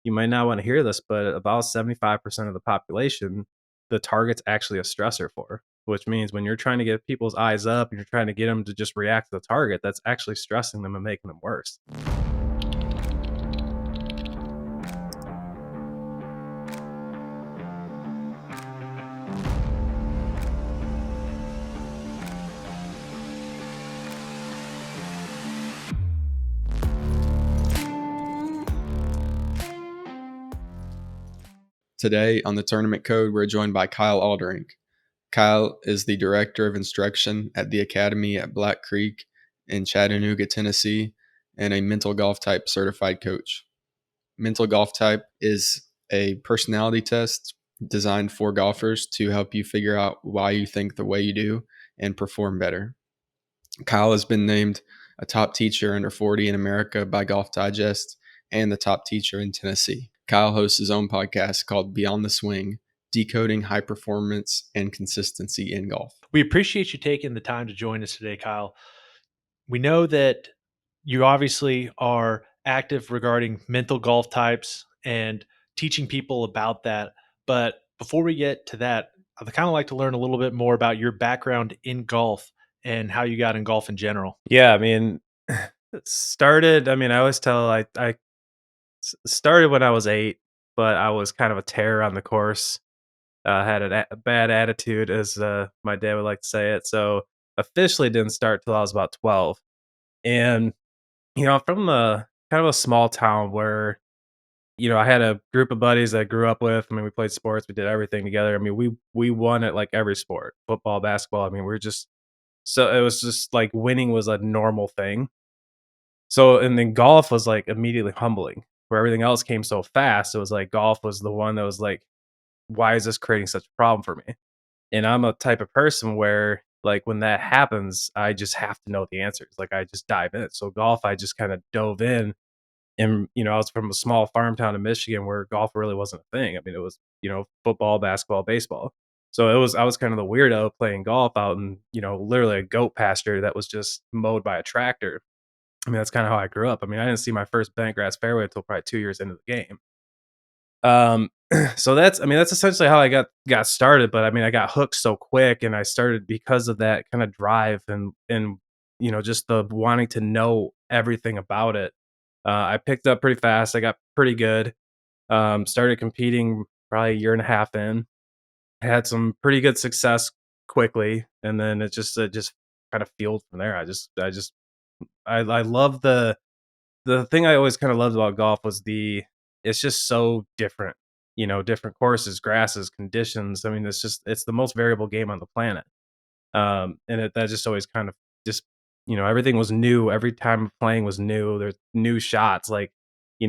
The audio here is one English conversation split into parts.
you might not want to hear this, but about 75% of the population, the target's actually a stressor for, which means when you're trying to get people's eyes up and you're trying to get them to just react to the target, that's actually stressing them and making them worse. Today on the Tournament Code, we're joined by Kyle Alderink. Kyle is the Director of Instruction at the Academy at Black Creek in Chattanooga, Tennessee, and a Mental Golf Type certified coach. Mental Golf Type is a personality test designed for golfers to help you figure out why you think the way you do and perform better. Kyle has been named a top teacher under 40 in America by Golf Digest and the top teacher in Tennessee. Kyle hosts his own podcast called Beyond the Swing, Decoding High Performance and Consistency in Golf. We appreciate you taking the time to join us today, Kyle. We know that you obviously are active regarding mental golf types and teaching people about that. But before we get to that, I'd kind of like to learn a little bit more about your background in golf and how you got in golf in general. Yeah, I mean, I always tell I started when I was 8, but I was kind of a terror on the course. Had a bad attitude, as my dad would like to say it. So officially didn't start till I was about 12. And, I'm from a kind of a small town where, I had a group of buddies that I grew up with. I mean, we played sports, we did everything together. I mean, we won at like every sport, football, basketball. I mean, so it was just like winning was a normal thing. So, and then golf was like immediately humbling, where everything else came so fast. It was like golf was the one that was like, why is this creating such a problem for me? And I'm a type of person where, like, when that happens, I just have to know the answers. Like, I just dive in. So golf, I just kind of dove in. And, I was from a small farm town in Michigan where golf really wasn't a thing. I mean, it was, football, basketball, baseball. So I was kind of the weirdo playing golf out in, literally a goat pasture that was just mowed by a tractor. I mean, that's kind of how I grew up. I mean, I didn't see my first bent grass fairway until probably 2 years into the game. So that's essentially how I got started. But I mean, I got hooked so quick, and I started because of that kind of drive and just the wanting to know everything about it. I picked up pretty fast. I got pretty good. Started competing probably a year and a half in. Had some pretty good success quickly, and then it just kind of fueled from there. I love the thing I always kind of loved about golf was it's just so different, different courses, grasses, conditions. I mean, it's the most variable game on the planet. And that just always kind of just, everything was new. Every time playing was new. There's new shots, like,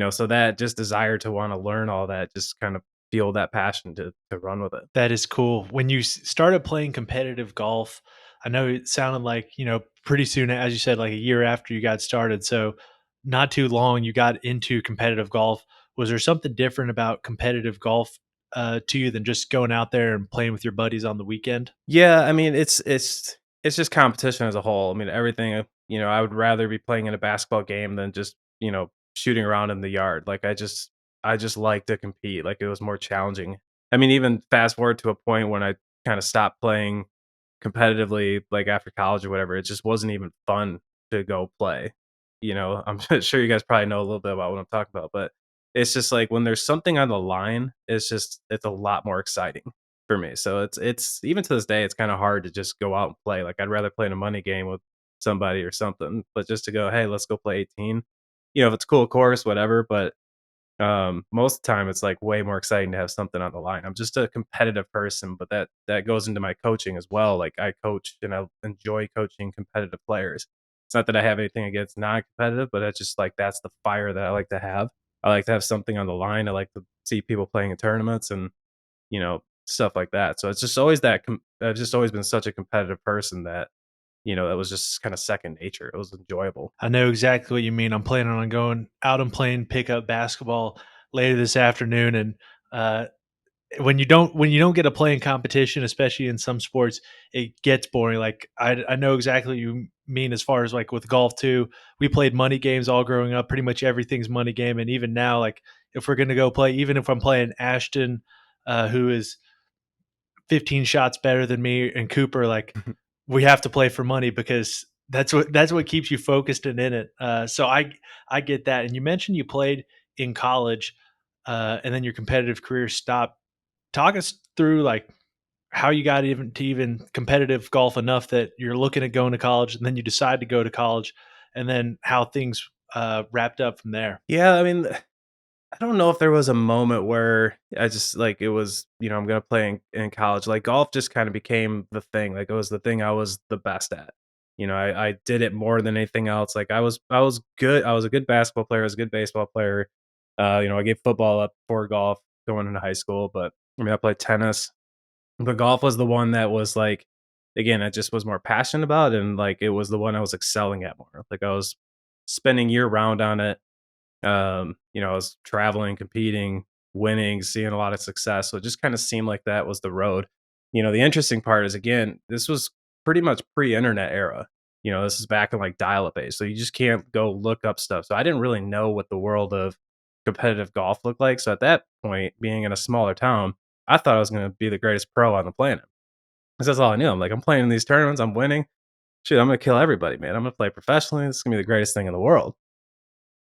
so that just desire to want to learn all that just kind of fueled that passion to run with it. That is cool. When you started playing competitive golf, I know it sounded like, pretty soon, as you said, like a year after you got started. So not too long, you got into competitive golf. Was there something different about competitive golf to you than just going out there and playing with your buddies on the weekend? Yeah, I mean, it's just competition as a whole. I mean, everything, I would rather be playing in a basketball game than just, shooting around in the yard. Like I just like to compete. Like it was more challenging. I mean, even fast forward to a point when I kind of stopped playing competitively, like after college or whatever, it just wasn't even fun to go play. I'm sure you guys probably know a little bit about what I'm talking about, but it's just like when there's something on the line, it's a lot more exciting for me. So it's even to this day, it's kind of hard to just go out and play. Like I'd rather play in a money game with somebody or something, but just to go, hey, let's go play 18. If it's a cool course, whatever. But most of the time, it's like way more exciting to have something on the line. I'm just a competitive person, but that goes into my coaching as well. Like I coach and I enjoy coaching competitive players. It's not that I have anything against non-competitive, but it's just like that's the fire that I like to have. I like to have something on the line. I like to see people playing in tournaments and stuff like that. So it's just always I've just always been such a competitive person that that was just kind of second nature. It was enjoyable. I know exactly what you mean. I'm planning on going out and playing pickup basketball later this afternoon, and uh, when you don't get a playing competition, especially in some sports, it gets boring. Like I know exactly what you mean as far as like with golf too. We played money games all growing up. Pretty much everything's money game, and even now, like if we're going to go play, even if I'm playing Ashton, who is 15 shots better than me, and Cooper, like, we have to play for money because that's what keeps you focused and in it. So I get that. And you mentioned you played in college, and then your competitive career stopped. Talk us through like how you got even competitive golf enough that you're looking at going to college, and then you decide to go to college, and then how things wrapped up from there. Yeah, I mean, I don't know if there was a moment where I just like it was, I'm gonna play in college. Like golf just kind of became the thing. Like it was the thing I was the best at. I did it more than anything else. Like I was good. I was a good basketball player. I was a good baseball player. I gave football up for golf going into high school, but I mean I played tennis. But golf was the one that was like, again, I just was more passionate about, and like it was the one I was excelling at more. Like I was spending year round on it. I was traveling, competing, winning, seeing a lot of success. So it just kind of seemed like that was the road. The interesting part is again, this was pretty much pre-internet era. This is back in like dial-up age. So you just can't go look up stuff. So I didn't really know what the world of competitive golf looked like. So at that point, being in a smaller town, I thought I was going to be the greatest pro on the planet. 'Cause that's all I knew. I'm like, I'm playing in these tournaments, I'm winning. Shoot, I'm gonna kill everybody, man. I'm gonna play professionally. This is gonna be the greatest thing in the world.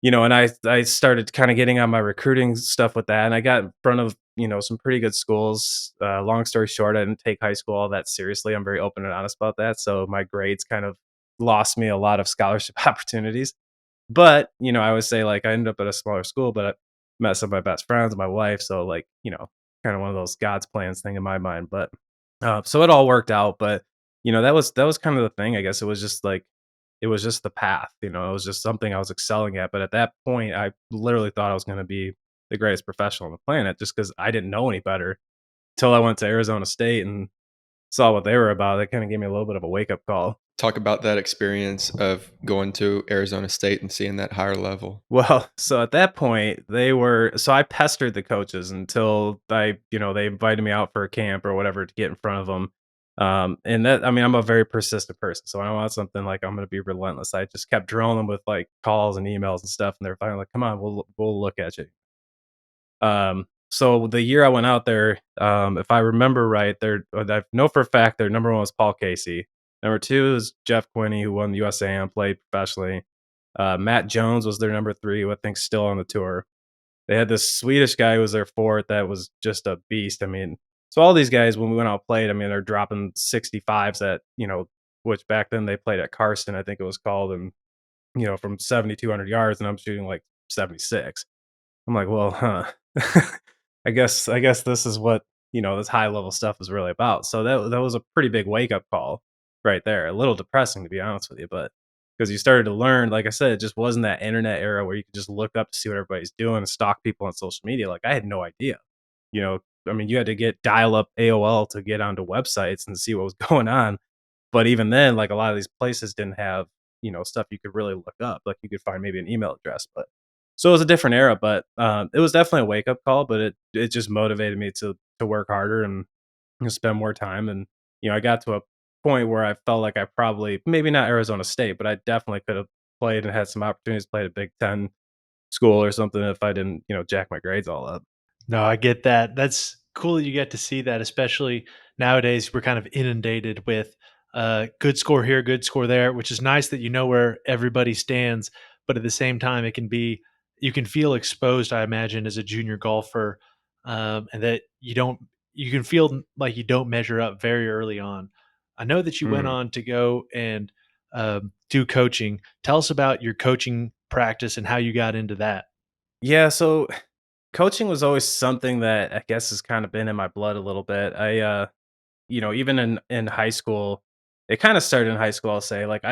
And I started kind of getting on my recruiting stuff with that, and I got in front of some pretty good schools. Long story short, I didn't take high school all that seriously. I'm very open and honest about that. So my grades kind of lost me a lot of scholarship opportunities. But I always say like I ended up at a smaller school, but I met some of my best friends, my wife. So like kind of one of those God's plans thing in my mind. But so it all worked out. But that was kind of the thing. I guess it was just like it was just the path, it was just something I was excelling at, but at that point, I literally thought I was gonna be the greatest professional on the planet just because I didn't know any better till I went to Arizona State and saw what they were about. That kinda gave me a little bit of a wake-up call. Talk about that experience of going to Arizona State and seeing that higher level. Well, so at that point, I pestered the coaches until they invited me out for a camp or whatever to get in front of them. And that, I mean, I'm a very persistent person. So when I want something, like I'm going to be relentless. I just kept drilling them with like calls and emails and stuff. And they're finally like, come on, we'll look at you. So the year I went out there, if I remember right, I know for a fact their number one was Paul Casey. Number two is Jeff Quinney, who won the USAM, played professionally. Matt Jones was their number three, who I think's still on the tour. They had this Swedish guy who was their fourth that was just a beast. I mean, so all these guys, when we went out and played, I mean, they're dropping 65s at, which back then they played at Karsten, I think it was called, and, from 7,200 yards, and I'm shooting like 76. I'm like, well, huh. I guess this is what, this high level stuff is really about. So that was a pretty big wake up call right there. A little depressing to be honest with you, but because you started to learn, like I said, it just wasn't that internet era where you could just look up to see what everybody's doing and stalk people on social media. Like I had no idea. You know, I mean, you had to get dial up AOL to get onto websites and see what was going on. But even then, like a lot of these places didn't have, stuff you could really look up. Like you could find maybe an email address, but so it was a different era, but it was definitely a wake up call. But it just motivated me to work harder and spend more time. And I got to a point where I felt like I probably maybe not Arizona State, but I definitely could have played and had some opportunities to play at a Big Ten school or something if I didn't jack my grades all up. No, I get that. That's cool that you get to see that, especially nowadays. We're kind of inundated with good score here, good score there, which is nice that you know where everybody stands. But at the same time, it can be you can feel exposed. I imagine as a junior golfer, and that you can feel like you don't measure up very early on. I know that you went Mm. on to go and do coaching. Tell us about your coaching practice and how you got into that. Yeah, so coaching was always something that I guess has kind of been in my blood a little bit. Even in high school, it kind of started in high school. I'll say, like,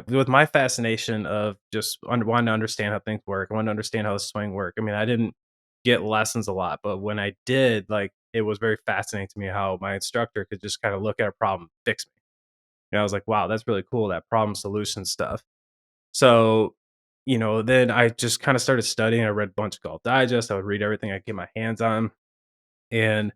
with my fascination of just wanting to understand how things work, I wanted to understand how the swing work. I mean, I didn't get lessons a lot, but when I did, like, it was very fascinating to me how my instructor could just kind of look at a problem, fix me. I was like, wow, that's really cool. That problem solution stuff. So, then I just kind of started studying. I read a bunch of Golf Digest. I would read everything I could get my hands on, and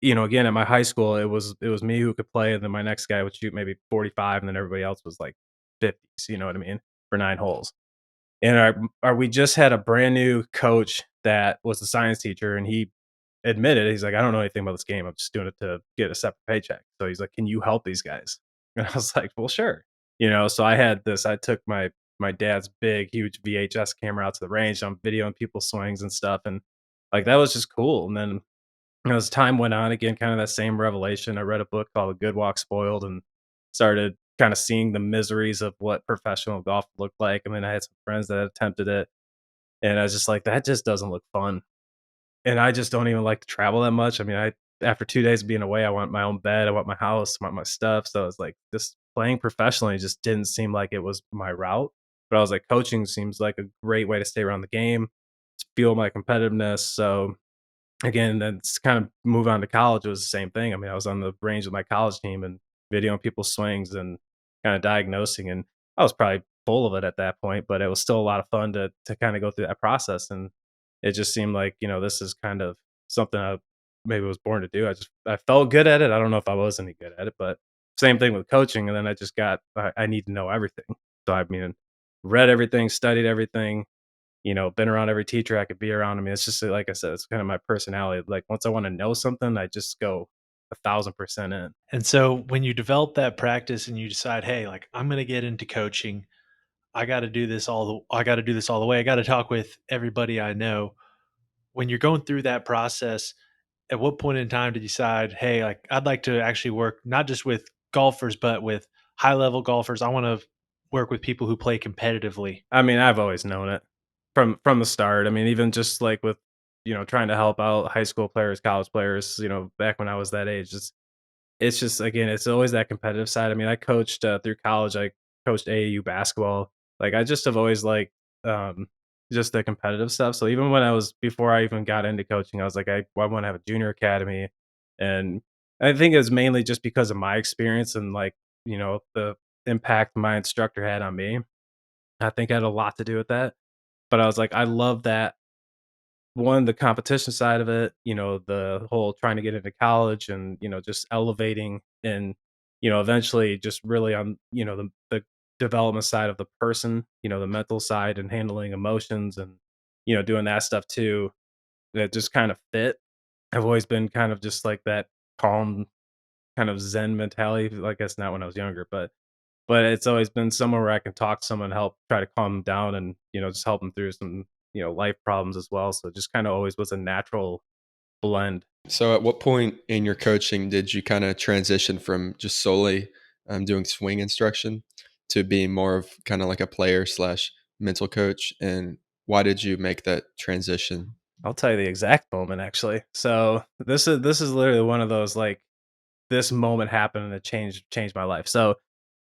again, at my high school, it was me who could play, and then my next guy would shoot maybe 45, and then everybody else was like 50s, you know what I mean, for 9 holes. And we just had a brand new coach that was the science teacher, and he admitted, he's like, "I don't know anything about this game. I'm just doing it to get a separate paycheck." So he's like, "Can you help these guys?" And I was like, "Well, sure." So I took my dad's big, huge VHS camera out to the range. I'm videoing people's swings and stuff, and like that was just cool. And then as time went on, again, kind of that same revelation. I read a book called "A Good Walk Spoiled" and started kind of seeing the miseries of what professional golf looked like. And then I had some friends that had attempted it, and I was just like, that just doesn't look fun. And I just don't even like to travel that much. I mean, I after 2 days of being away, I want my own bed, I want my house, I want my stuff. So it's like just playing professionally just didn't seem like it was my route. But I was like, coaching seems like a great way to stay around the game, to fuel my competitiveness. So again, then it's kind of move on to college, it was the same thing. I mean, I was on the range with my college team and videoing people's swings and kinda diagnosing, and I was probably full of it at that point, but it was still a lot of fun to kinda go through that process, and it just seemed like, this is kind of something I maybe was born to do. I felt good at it. I don't know if I was any good at it, but same thing with coaching, and then I need to know everything. So, I mean, read everything, studied everything, been around every teacher I could be around. I mean, it's just like I said, it's kind of my personality. Like once I want to know something, I just go 1,000% in. And so when you develop that practice and you decide, hey, like I'm going to get into coaching, I got to do this all the way. I got to talk with everybody I know. When you're going through that process, at what point in time did you decide, hey, like I'd like to actually work not just with golfers, but with high level golfers? I want to work with people who play competitively. I mean, I've always known it from the start. I mean, even just like with trying to help out high school players, college players. Back when I was that age, it's just again, it's always that competitive side. I mean, I coached through college. I coached AAU basketball. Like I just have always liked um, just the competitive stuff. So even when I was before I even got into coaching, I was like, I want to have a junior academy, and I think it was mainly just because of my experience and like the impact my instructor had on me. I think it had a lot to do with that. But I was like, I love that one, the competition side of it, the whole trying to get into college and, just elevating and, eventually just really on, the development side of the person, the mental side and handling emotions and, doing that stuff too. That just kind of fit. I've always been kind of just like that calm, kind of Zen mentality. I guess not when I was younger, but it's always been somewhere where I can talk to someone, help try to calm them down and, just help them through some, life problems as well. So it just kinda always was a natural blend. So, at what point in your coaching did you kind of transition from just solely doing swing instruction to being more of kind of like a player slash mental coach? And why did you make that transition? I'll tell you the exact moment actually. So this is literally one of those, like, this moment happened and it changed my life.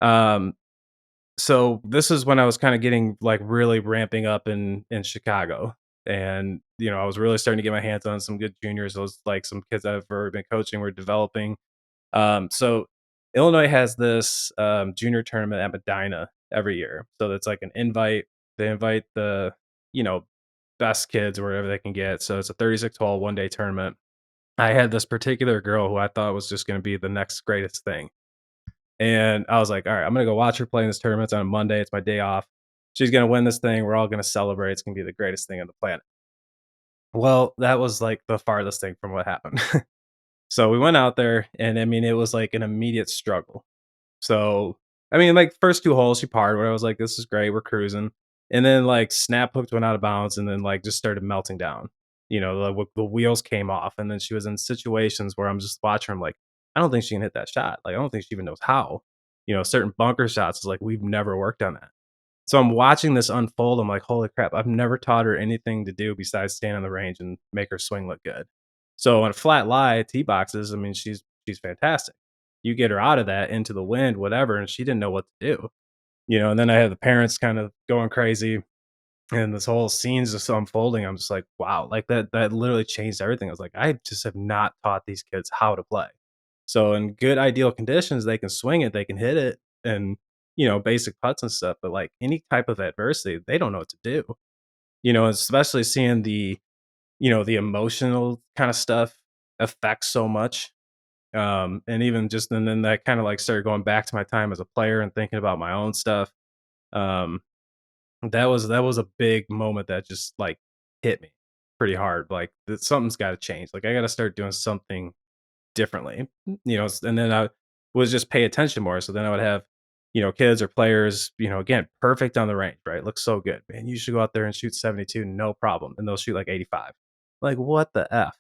Um So this is when I was kinda getting, like, really ramping up in Chicago, and, I was really starting to get my hands on some good juniors. Those like, some kids I've already been coaching were developing. So Illinois has this, junior tournament at Medina every year. So it's like an invite. They invite the, you know, best kids or whatever they can get. So it's a 36-hole one-day tournament. I had this particular girl who I thought was just gonna be the next greatest thing. And I was like, "All right, I'm gonna go watch her play in this tournament. It's on a Monday. It's my day off. She's gonna win this thing. We're all gonna celebrate. It's gonna be the greatest thing on the planet." Well, that was like the farthest thing from what happened. So we went out there, and I mean, it was like an immediate struggle. So, I mean, like, first 2 holes, she parred where I was like, "This is great, we're cruising." And then, like, snap hooked went out of bounds and then, like, just started melting down. The wheels came off, and then she was in situations where I'm just watching her, I'm like, "I don't think she can hit that shot." Like, I don't think she even knows how. Certain bunker shots is like, we've never worked on that. So I'm watching this unfold, I'm like, "Holy crap, I've never taught her anything to do besides stand on the range and make her swing look good." So on a flat lie, tee boxes, I mean, she's fantastic. You get her out of that into the wind, whatever, and she didn't know what to do. And then I had the parents kind of going crazy and this whole scene's just unfolding. I'm just like, wow, like that literally changed everything. I was like, I just have not taught these kids how to play. So in good ideal conditions, they can swing it, they can hit it and basic putts and stuff, but like any type of adversity, they don't know what to do. Especially seeing the emotional kind of stuff affects so much. And even just and then that kind of like started going back to my time as a player and thinking about my own stuff. Um, that was a big moment that just like hit me. pretty hard. Like something's got to change. Like I got to start doing something differently, and then I was just pay attention more. So then I would have, kids or players, again, perfect on the range, right? Looks so good, man. You should go out there and shoot 72, no problem, and they'll shoot like 85. Like what the f?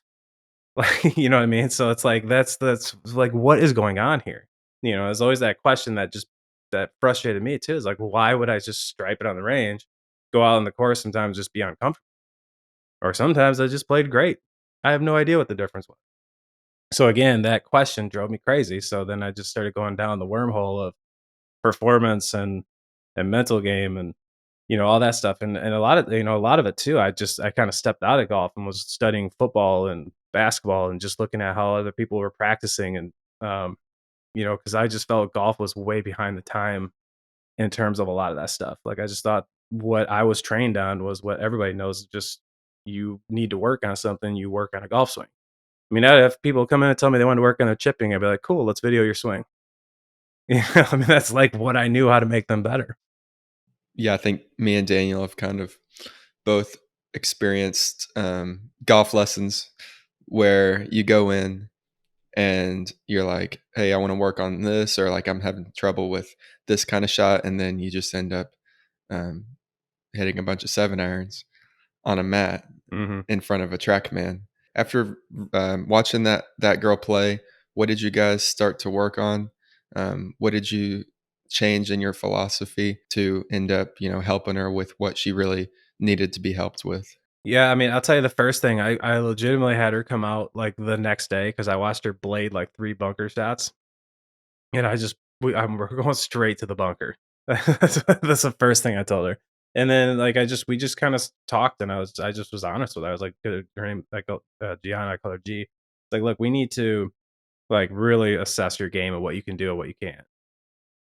Like, you know what I mean? So it's like that's like what is going on here? There's always that question that frustrated me too. Is like, why would I just stripe it on the range, go out on the course, sometimes just be uncomfortable, or sometimes I just played great. I have no idea what the difference was. So again, that question drove me crazy. So then I just started going down the wormhole of performance and mental game and all that stuff. And a lot of it too. I kind of stepped out of golf and was studying football and basketball and just looking at how other people were practicing and because I just felt golf was way behind the time in terms of a lot of that stuff. Like I just thought what I was trained on was what everybody knows. Just you need to work on something, you work on a golf swing. I mean, I'd have people come in and tell me they want to work on their chipping. I'd be like, cool, let's video your swing. I mean, that's like what I knew how to make them better. Yeah, I think me and Daniel have kind of both experienced golf lessons where you go in and you're like, hey, I want to work on this, or like I'm having trouble with this kind of shot. And then you just end up um, hitting a bunch of 7 irons on a mat Mhm. in front of a track man. After watching that girl play, what did you guys start to work on? What did you change in your philosophy to end up, helping her with what she really needed to be helped with? Yeah, I mean, I'll tell you the first thing, I legitimately had her come out, like, the next day because I watched her blade, like, 3 bunker shots, and we're going straight to the bunker. That's the first thing I told her, and then, like, we just kinda talked, and I just was honest with her. I was like, her name, I go Gianna, I call her G. It's like, "Look, we need to, like, really assess your game and what you can do and what you can't."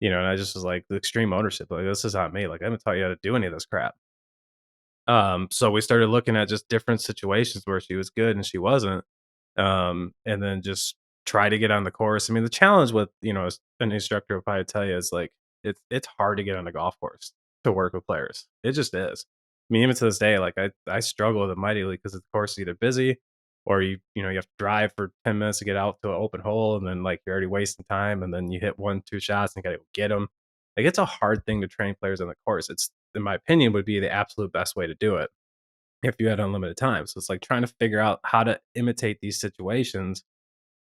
And I just was like, "The extreme ownership, like, this is not me, like, I haven't taught you how to do any of this crap." So we started looking at just different situations where she was good and she wasn't, and then just try to get on the course. I mean, the challenge with an instructor will probably tell you is like it's hard to get on a golf course to work with players. It just is. I mean, even to this day, like I struggle with it mightily because the course is either busy or you have to drive for 10 minutes to get out to an open hole, and then like you're already wasting time, and then you hit 1, 2 shots and you got to get them. Like it's a hard thing to train players on the course. It's in my opinion would be the absolute best way to do it if you had unlimited time. So it's like trying to figure out how to imitate these situations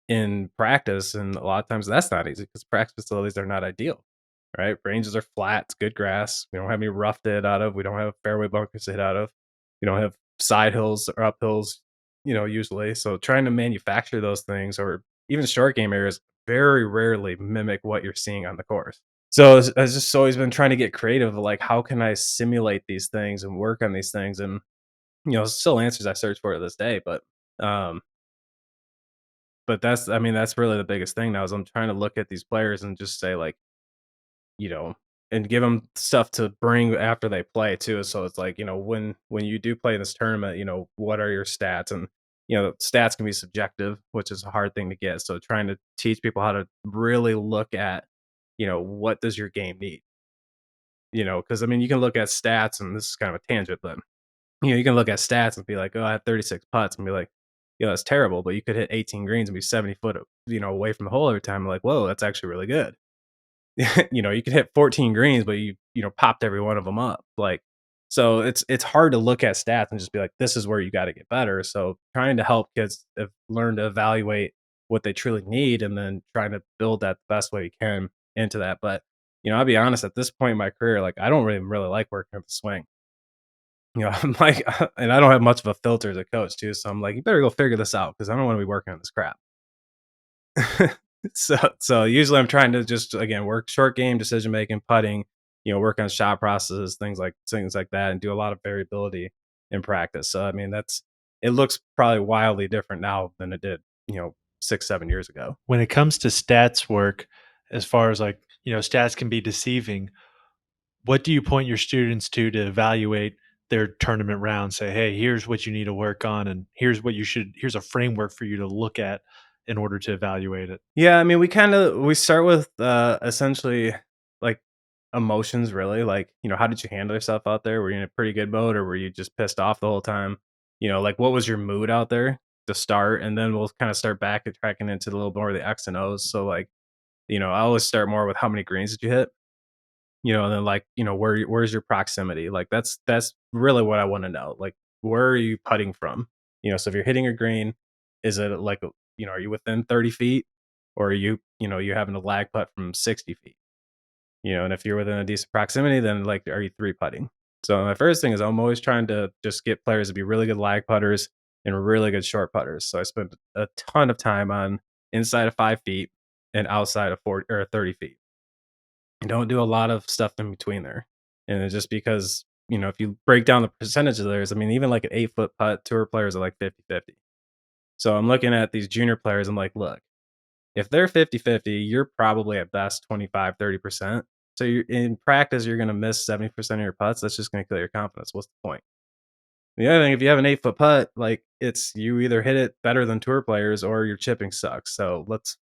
in practice, and a lot of times that's not easy because practice facilities are not ideal, right? Ranges are flat, it's good grass. We don't have any rough to hit out of. We don't have fairway bunkers to hit out of. We don't have side hills or up hills, usually. So trying to manufacture those things or even short game areas very rarely mimic what you're seeing on the course. So I've just always been trying to get creative, like how can I simulate these things and work on these things, and still answers I search for to this day, um, but that's I mean, that's really the biggest thing now is I'm trying to look at these players and just say like, you know, and give them stuff to bring after they play too. So it's like, when you do play in this tournament, what are your stats? And stats can be subjective, which is a hard thing to get. So trying to teach people how to really look at, what does your game need? Because I mean, you can look at stats, and this is kind of a tangent, but you can look at stats and be like, "Oh, I have 36 putts," and be like, that's terrible." But you could hit 18 greens and be 70 foot, away from the hole every time. Like, whoa, that's actually really good. You could hit 14 greens, but you popped every one of them up. Like, so it's hard to look at stats and just be like, this is where you got to get better. So trying to help kids learn to evaluate what they truly need, and then trying to build that the best way you can into that. But I'll be honest, at this point in my career, like I don't really like working with the swing. I'm like, and I don't have much of a filter as a coach too. So I'm like, you better go figure this out because I don't want to be working on this crap. So usually I'm trying to just again work short game decision making, putting, work on shot processes, things like that, and do a lot of variability in practice. So I mean, it looks probably wildly different now than it did, 6, 7 years ago. When it comes to stats work, as far as like, stats can be deceiving, what do you point your students to evaluate their tournament round? Say, hey, here's what you need to work on, and here's a framework for you to look at in order to evaluate it. Yeah, I mean, we start with essentially like emotions, really. Like, how did you handle yourself out there? Were you in a pretty good mode, or were you just pissed off the whole time? Like what was your mood out there to start, and then we'll kind of start back and tracking into a little more of the X and O's. So like, I always start more with how many greens did you hit, and then like, where's your proximity? Like that's really what I want to know. Like where are you putting from? So if you're hitting a green, is it like are you within 30 feet, or are you having a lag putt from 60 feet? And if you're within a decent proximity, then like, are you three putting? So my first thing is I'm always trying to just get players to be really good lag putters and really good short putters. So I spend a ton of time on inside of 5 feet and outside of 40 or 30 feet. And don't do a lot of stuff in between there. And it's just because, if you break down the percentage of theirs, I mean, even like an 8 foot putt, tour players are like 50-50. So I'm looking at these junior players. I'm like, look, if they're 50-50, you're probably at best 25-30%. So you're in practice, you're going to miss 70% of your putts. That's just going to kill your confidence. What's the point? The other thing, if you have an 8 foot putt, like it's you either hit it better than tour players or your chipping sucks. So let's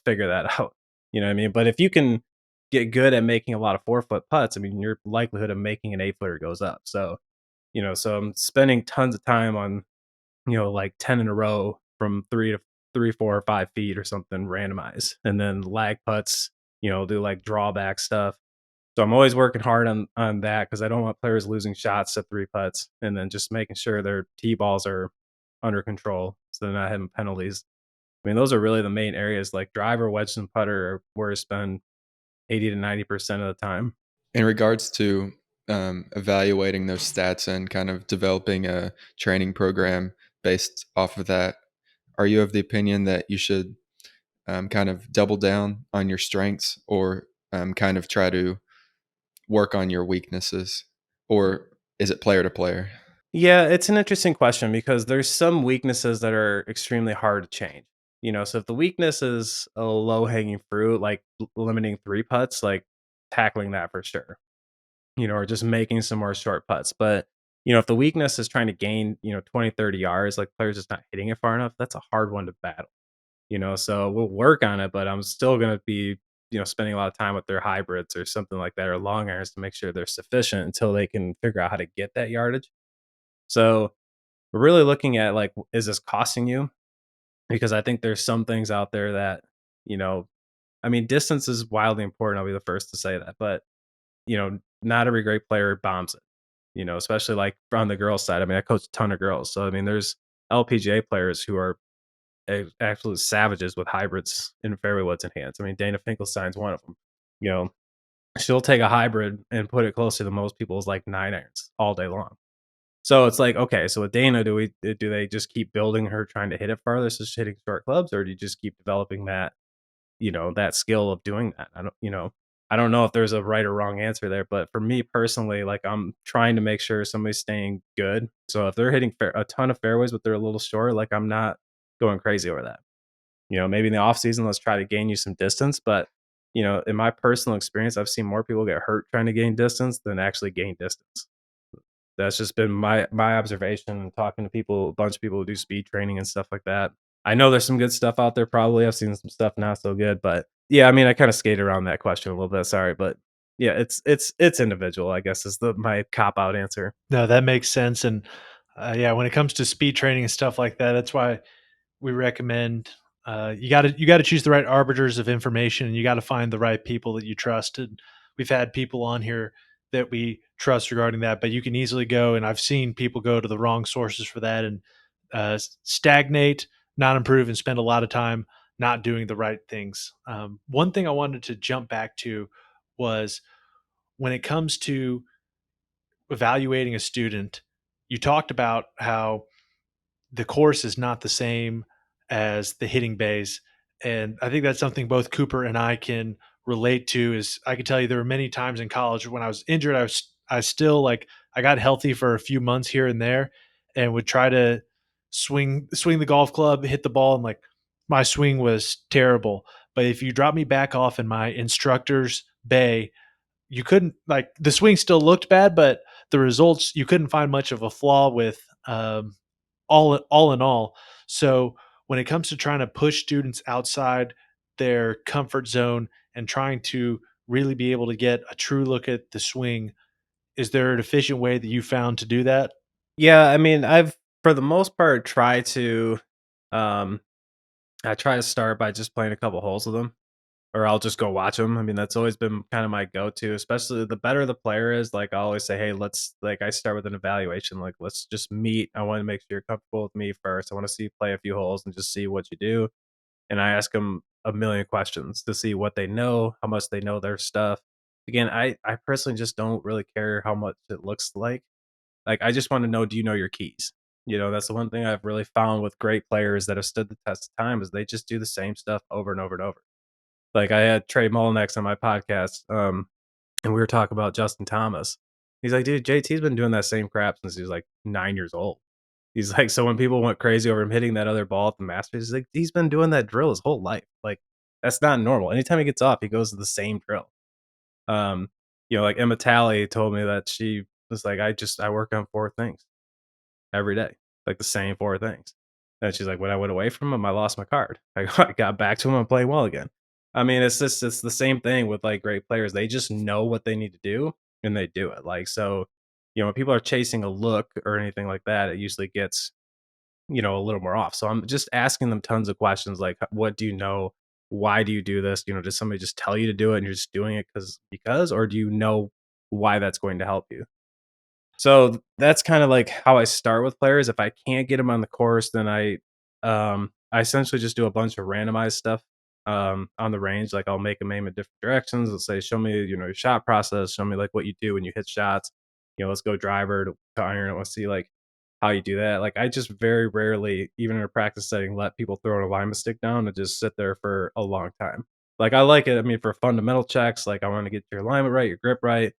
figure that out. You know what I mean? But if you can get good at making a lot of 4 foot putts, I mean, your likelihood of making an 8 footer goes up. So, so I'm spending tons of time on, like 10 in a row from 3, 4, or 5 feet or something randomized. And then lag putts, do like drawback stuff. So I'm always working hard on that because I don't want players losing shots to 3 putts, and then just making sure their tee balls are under control so they're not having penalties. I mean, those are really the main areas. Like driver, wedge, and putter are where I spend 80 to 90% of the time. In regards to evaluating those stats and kind of developing a training program based off of that, are you of the opinion that you should kind of double down on your strengths, or kind of try to work on your weaknesses, or is it player to player? Yeah, it's an interesting question because there's some weaknesses that are extremely hard to change. So if the weakness is a low hanging fruit, like limiting 3 putts, like tackling that for sure, or just making some more short putts. But, if the weakness is trying to gain, 20, 30 yards, like players just not hitting it far enough, that's a hard one to battle. So we'll work on it, but I'm still going to be, spending a lot of time with their hybrids or something like that, or long irons to make sure they're sufficient until they can figure out how to get that yardage. So we're really looking at like, is this costing you? Because I think there's some things out there that, you know, I mean, distance is wildly important. I'll be the first to say that, but not every great player bombs it. Especially like on the girls' side. I mean, I coach a ton of girls, so I mean, there's LPGA players who are absolute savages with hybrids in fairway woods and hands. I mean, Dana Finkelstein's one of them. You know, she'll take a hybrid and put it closer to most people's like 9 irons all day long. So it's like, okay, so with Dana, do they just keep building her trying to hit it farther, so she's hitting short clubs, or do you just keep developing that, that skill of doing that? I don't know if there's a right or wrong answer there, but for me personally, like I'm trying to make sure somebody's staying good. So if they're hitting a ton of fairways but they're a little short, like I'm not going crazy over that. Maybe in the off season, let's try to gain you some distance. But in my personal experience, I've seen more people get hurt trying to gain distance than actually gain distance. That's just been my observation and talking to people, a bunch of people who do speed training and stuff like that. I know there's some good stuff out there. Probably I've seen some stuff not so good, but yeah, I mean, I kind of skated around that question a little bit. Sorry, but yeah, it's individual. I guess is the my cop out answer. No, that makes sense. And yeah, when it comes to speed training and stuff like that, that's why we recommend you got to choose the right arbiters of information, and you got to find the right people that you trust. And we've had people on here that we trust regarding that, but you can easily go, and I've seen people go to the wrong sources for that and stagnate, not improve, and spend a lot of time not doing the right things. One thing I wanted to jump back to was when it comes to evaluating a student, you talked about how the course is not the same as the hitting bays. And I think that's something both Cooper and I can relate to. Is I can tell you there were many times in college when I was injured, I still like I got healthy for a few months here and there and would try to swing the golf club, hit the ball, and like my swing was terrible. But if you drop me back off in my instructor's bay, you couldn't like the swing still looked bad, but the results you couldn't find much of a flaw with all in all. So when it comes to trying to push students outside their comfort zone and trying to really be able to get a true look at the swing, is there an efficient way that you found to do that? Yeah, I mean, for the most part, try to, um, I try to start by just playing a couple holes with them, or I'll just go watch them. I mean, that's always been kind of my go-to, especially the better the player is. Like, I always say, hey, let's like I start with an evaluation. Like, let's just meet. I want to make sure you're comfortable with me first. I want to see you play a few holes and just see what you do. And I ask them a million questions to see what they know, how much they know their stuff. Again, I personally just don't really care how much it looks like. Like, I just want to know, do you know your keys? You know, that's the one thing I've really found with great players that have stood the test of time is they just do the same stuff over and over and over. Like, I had Trey Mullinax on my podcast, and we were talking about Justin Thomas. He's like, dude, JT's been doing that same crap since he was like 9 years old. He's like, so when people went crazy over him hitting that other ball at the Masters, he's like, he's been doing that drill his whole life. Like, that's not normal. Anytime he gets off, he goes to the same drill. Um, like Emma Talley told me that she was like, I work on four things every day, like the same four things. And she's like, when I went away from him, I lost my card. I got back to him, I'm playing well again. I mean, it's the same thing with like great players. They just know what they need to do and they do it. Like, so, when people are chasing a look or anything like that, it usually gets, a little more off. So I'm just asking them tons of questions like, what do you know? Why do you do this? Does somebody just tell you to do it and you're just doing it because, or do you know why that's going to help you? So that's kind of like how I start with players. If I can't get them on the course, then I essentially just do a bunch of randomized stuff on the range. Like, I'll make them aim in different directions. I'll say, show me, your shot process. Show me like what you do when you hit shots. Let's go driver to iron. I want to see like how you do that. Like, I just very rarely, even in a practice setting, let people throw an alignment stick down and just sit there for a long time. Like, I like it. I mean, for fundamental checks, like I want to get your alignment right, your grip right,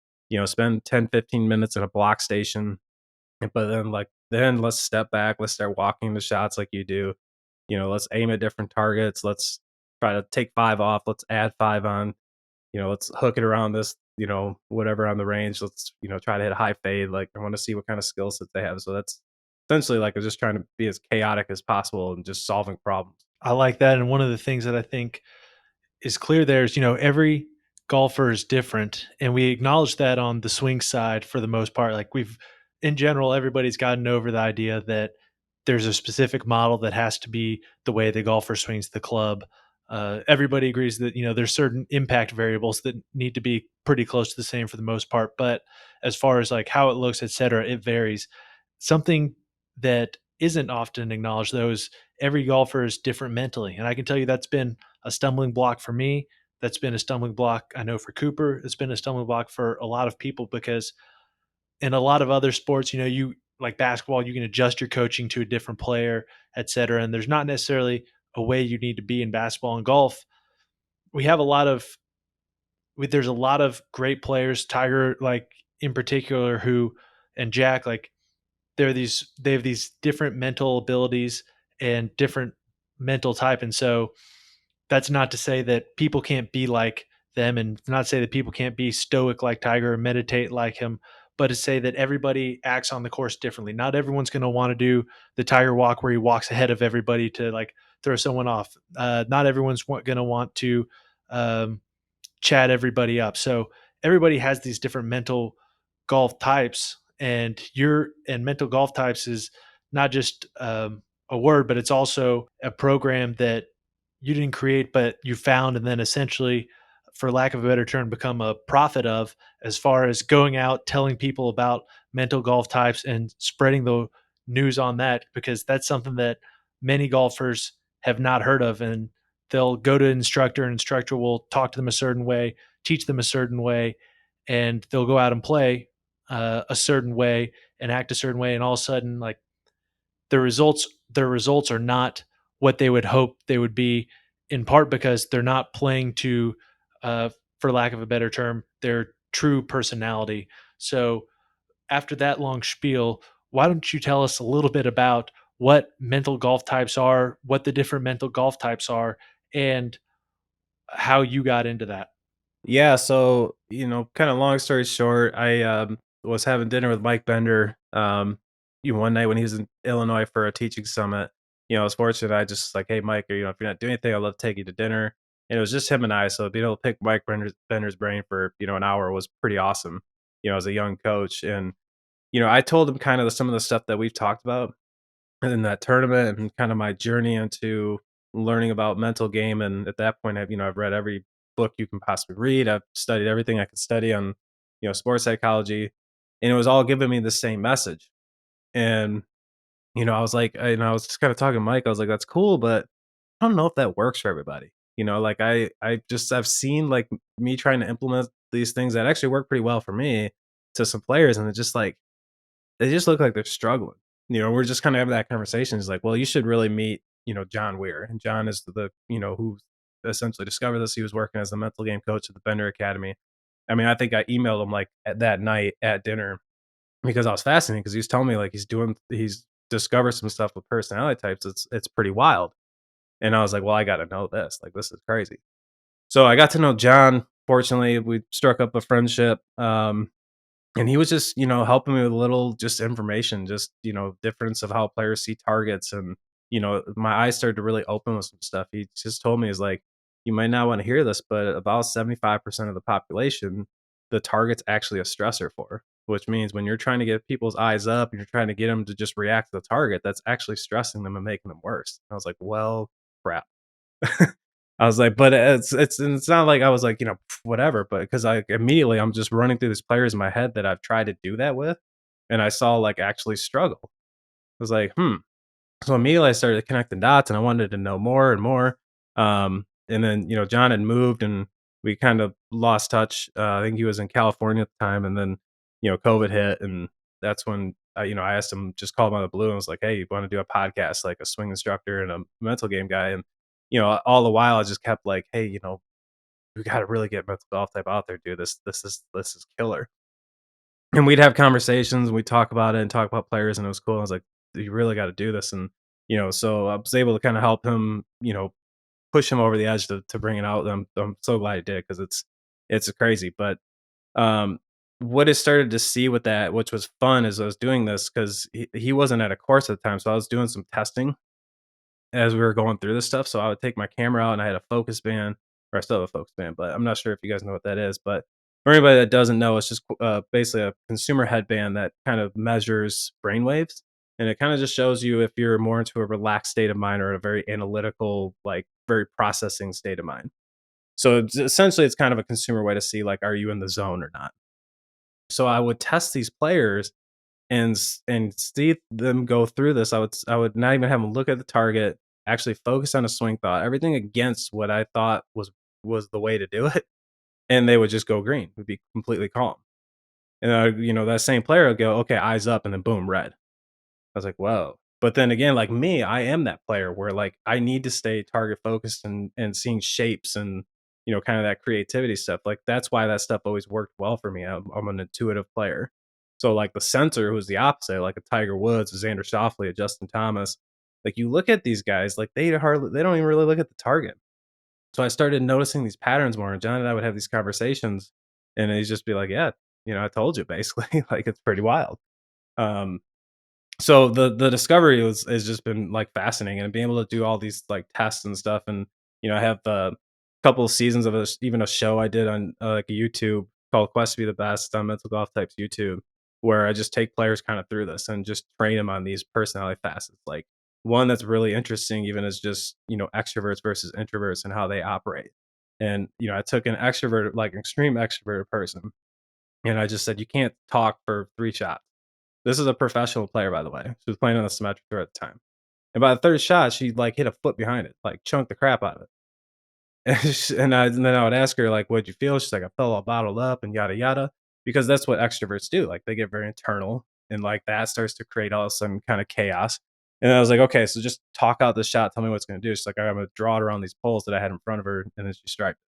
spend 10, 15 minutes in a block station. But then let's step back. Let's start walking the shots like you do. Let's aim at different targets. Let's try to take five off. Let's add five on. Let's hook it around this, whatever on the range. Let's, try to hit a high fade. Like, I want to see what kind of skill sets they have. So that's essentially like I'm just trying to be as chaotic as possible and just solving problems. I like that. And one of the things that I think is clear there is, every golfer is different. And we acknowledge that on the swing side for the most part. Like, in general, everybody's gotten over the idea that there's a specific model that has to be the way the golfer swings the club. Everybody agrees that, there's certain impact variables that need to be pretty close to the same for the most part. But as far as like how it looks, et cetera, it varies. Something that isn't often acknowledged, though, is every golfer is different mentally. And I can tell you that's been a stumbling block for me. That's been a stumbling block, I know, for Cooper. It's been a stumbling block for a lot of people because in a lot of other sports, you like basketball, you can adjust your coaching to a different player, et cetera. And there's not necessarily a way you need to be in basketball and golf. We have a lot of, there's a lot of great players, Tiger, like in particular, and Jack, like they have these different mental abilities and different mental type. And so that's not to say that people can't be like them, and not to say that people can't be stoic like Tiger or meditate like him, but to say that everybody acts on the course differently. Not everyone's going to want to do the Tiger walk where he walks ahead of everybody to like throw someone off. Not everyone's going to want to um, chat everybody up. So everybody has these different mental golf types, and mental golf types is not just a word, but it's also a program that you didn't create, but you found, and then essentially, for lack of a better term, become a prophet of, as far as going out telling people about mental golf types and spreading the news on that, because that's something that many golfers have not heard of. And they'll go to an instructor, and instructor will talk to them a certain way, teach them a certain way, and they'll go out and play a certain way and act a certain way, and all of a sudden, like, their results are not what they would hope they would be, in part because they're not playing to, uh, for lack of a better term, their true personality. So after that long spiel, why don't you tell us a little bit about what mental golf types are, what the different mental golf types are, and how you got into that? Yeah, so, kind of long story short, I was having dinner with Mike Bender one night when he was in Illinois for a teaching summit. I was fortunate. I just like, hey Mike, if you're not doing anything, I'd love to take you to dinner. And it was just him and I. So being able to pick Bender's brain for, an hour was pretty awesome, as a young coach. And, I told him kind of some of the stuff that we've talked about. in that tournament and kind of my journey into learning about mental game. And at that point, I've read every book you can possibly read. I've studied everything I could study on, sports psychology, and it was all giving me the same message. And I was like, I was just kind of talking to Mike. I was like, that's cool, but I don't know if that works for everybody. Like I've seen like me trying to implement these things that actually work pretty well for me to some players, and it's just like they just look like they're struggling. We're just kind of having that conversation. He's like, well, you should really meet, John Weir. And John is who essentially discovered this. He was working as the mental game coach at the Bender Academy. I mean, I think I emailed him like at that night at dinner because I was fascinated because he was telling me like he's discovered some stuff with personality types. It's pretty wild. And I was like, well, I got to know this. Like, this is crazy. So I got to know John. Fortunately, we struck up a friendship. And he was just, helping me with a little just information, just, difference of how players see targets. And, my eyes started to really open with some stuff. He just told me, is like, you might not want to hear this, but about 75% of the population, the target's actually a stressor for, which means when you're trying to get people's eyes up and you're trying to get them to just react to the target, that's actually stressing them and making them worse. I was like, well, crap. I was like, but it's not like I was like, whatever, but because I immediately I'm just running through these players in my head that I've tried to do that with, and I saw like actually struggle. I was like, So immediately I started connecting dots, and I wanted to know more and more. And then John had moved, and we kind of lost touch. I think he was in California at the time, and then COVID hit, and that's when I asked him, just called him out of the blue, and was like, "Hey, you want to do a podcast, like a swing instructor and a mental game guy?" And all the while I just kept like, "Hey, we got to really get mental golf type out there, dude. This is killer." And we'd have conversations, and we'd talk about it and talk about players, and it was cool. I was like, "You really got to do this." And so I was able to kind of help him, push him over the edge to bring it out. I'm so glad I did because it's crazy. But um, what I started to see with that, which was fun, as I was doing this because he wasn't at a course at the time, so I was doing some testing as we were going through this stuff. So I would take my camera out and I had a focus band, or I still have a focus band, but I'm not sure if you guys know what that is. But for anybody that doesn't know, it's just basically a consumer headband that kind of measures brain waves. And it kind of just shows you if you're more into a relaxed state of mind or a very analytical, like very processing state of mind. So essentially, it's kind of a consumer way to see, like, are you in the zone or not? So I would test these players and see them go through this. I would not even have them look at the target, actually focus on a swing thought, everything against what I thought was the way to do it, and they would just go green, would be completely calm. And that same player would go, okay, eyes up, and then boom, red. I was like, whoa. But then again, like me, I am that player where like I need to stay target focused and seeing shapes and kind of that creativity stuff. Like that's why that stuff always worked well for me. I'm an intuitive player. So like the center, who's the opposite, like a Tiger Woods, a Xander Schauffele, a Justin Thomas. Like you look at these guys, like they don't even really look at the target. So I started noticing these patterns more. And John and I would have these conversations, and he'd just be like, "Yeah, I told you." Basically, like it's pretty wild. Um, so the discovery has just been like fascinating, and being able to do all these like tests and stuff. And I have a couple of seasons of even a show I did on like a YouTube called Quest to Be the Best on Mental Golf Types YouTube, where I just take players kind of through this and just train them on these personality facets. Like one that's really interesting even is just extroverts versus introverts and how they operate. And I took an extrovert, like extreme extroverted person, and I just said, you can't talk for 3 shots. This is a professional player, by the way. She was playing on the symmetric tour at the time. And by the third shot, she like hit a foot behind it, like chunked the crap out of it. And then I would ask her like, "What'd you feel?" She's like, "I felt all bottled up and yada yada," because that's what extroverts do. Like they get very internal, and like that starts to create all of a sudden kind of chaos. And I was like, "Okay, so just talk out the shot. Tell me what it's going to do." She's like, "I'm going to draw it around these poles that I had in front of her," and then she striked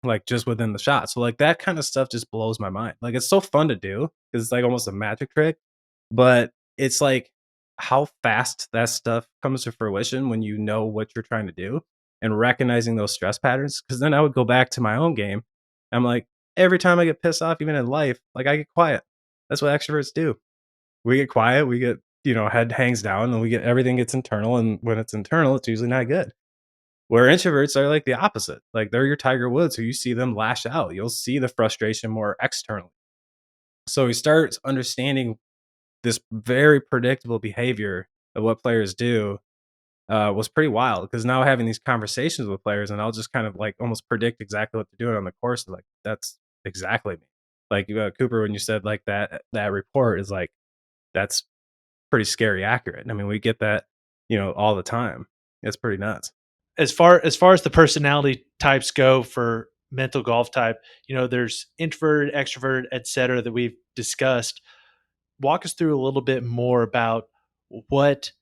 like just within the shot. So like that kind of stuff just blows my mind. Like it's so fun to do because it's like almost a magic trick, but it's like how fast that stuff comes to fruition when you know what you're trying to do and recognizing those stress patterns. Cause then I would go back to my own game. I'm like, every time I get pissed off, even in life, like I get quiet. That's what extroverts do. We get quiet, we get, head hangs down and we get everything gets internal. And when it's internal, it's usually not good. Where introverts are like the opposite. Like they're your Tiger Woods, who you see them lash out. You'll see the frustration more externally. So he starts understanding this very predictable behavior of what players do was pretty wild because now having these conversations with players and I'll just kind of like almost predict exactly what they're doing on the course. Like that's exactly me. Like Cooper, when you said like that report is like that's pretty scary accurate. I mean, we get that all the time. It's pretty nuts. As far as the personality types go for mental golf type, there's introverted, extroverted, etc. that we've discussed. Walk us through a little bit more about what